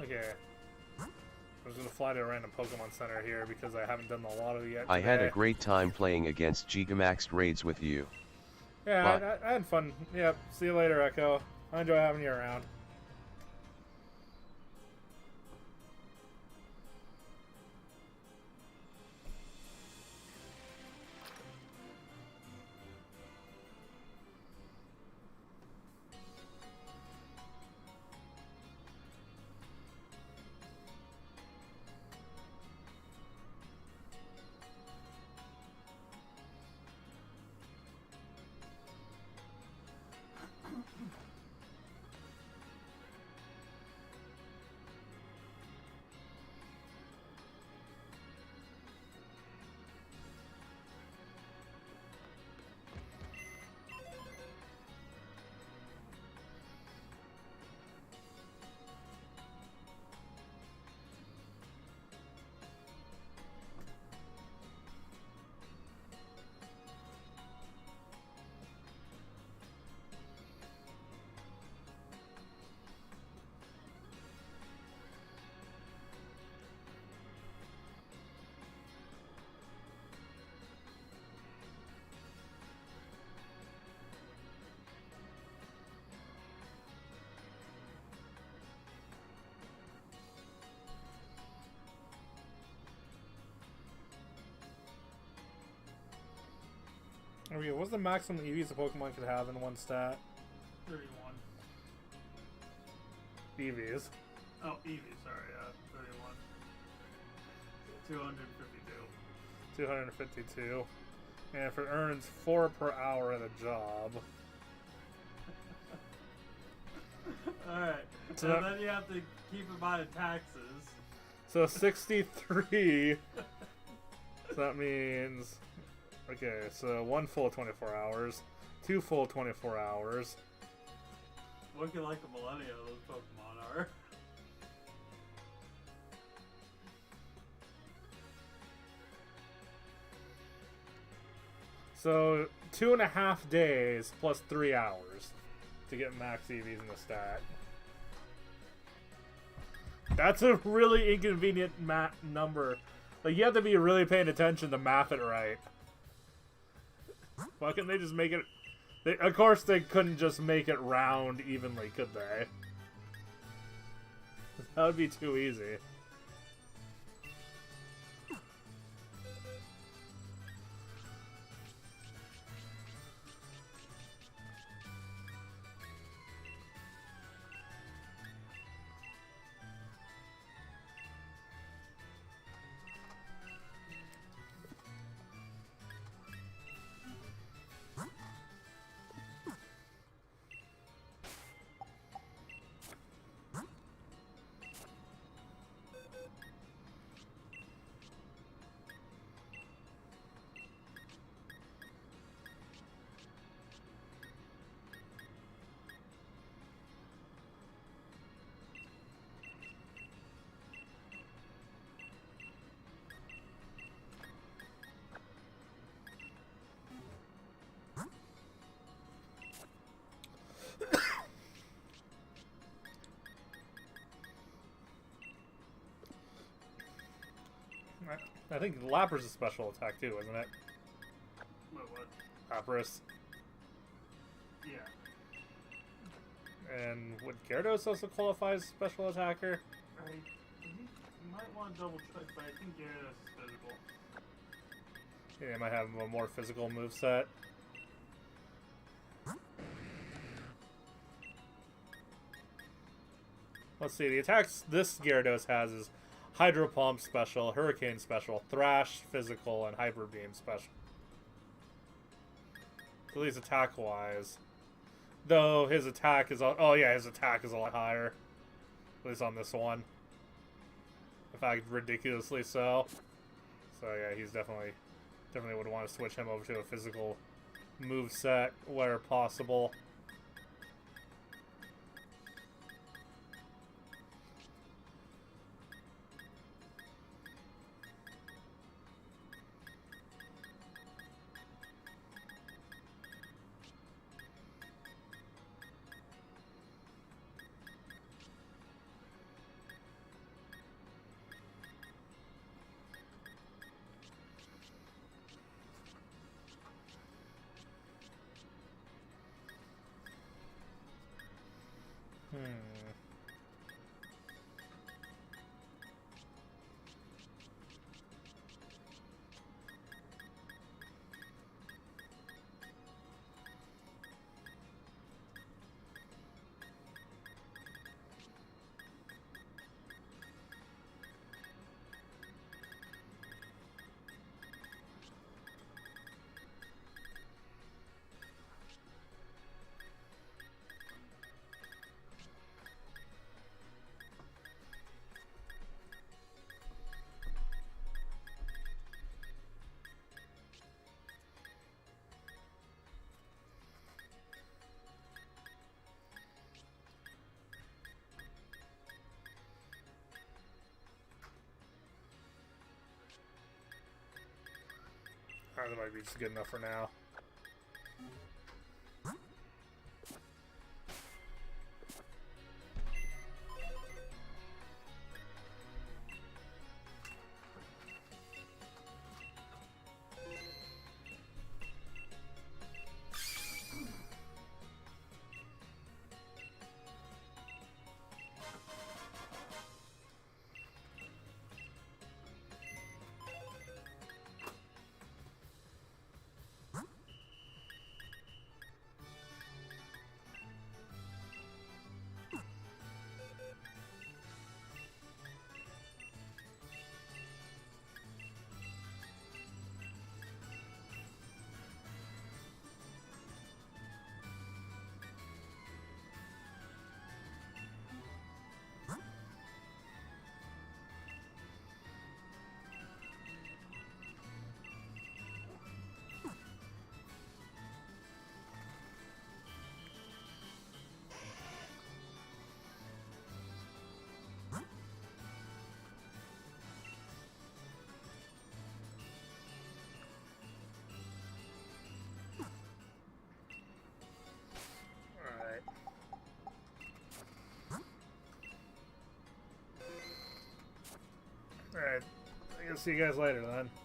Okay. I'm just gonna fly to a random Pokemon Center here because I haven't done the lotto yet. I had a today. great time playing against Gigamaxed raids with you. Yeah, Bye. I had fun. Yep. See you later, Echo. I enjoy having you around. Oh yeah, what's the maximum EVs a Pokemon could have in one stat? 31. EVs. Oh, Eevee, sorry, 31. 252. 252. And if it earns 4 per hour at a job. Alright, So and that- then you have to keep in mind taxes. So 63. So that means. Okay, so 1 full 24 hours. 2 full 24 hours. Looking like a millennia those Pokemon are. So 2.5 days plus 3 hours to get max EVs in the stat. That's a really inconvenient number. Like, you have to be really paying attention to math it right. Why couldn't they just make it... of course they couldn't just make it round evenly, could they? That would be too easy. I think Lapras is a special attack too, isn't it? Wait, what? Lapras. Yeah. And would Gyarados also qualify as special attacker? You might want to double check, but I think Gyarados is physical. Yeah, it might have a more physical moveset. Let's see, the attacks this Gyarados has is Hydro Pump special, Hurricane special, Thrash physical, and Hyper Beam special. At least attack-wise. Though his attack is... Oh yeah, his attack is a lot higher. At least on this one. In fact, ridiculously so. So yeah, he's definitely would want to switch him over to a physical move set where possible. That might be just good enough for now. Alright. I guess see you guys later then.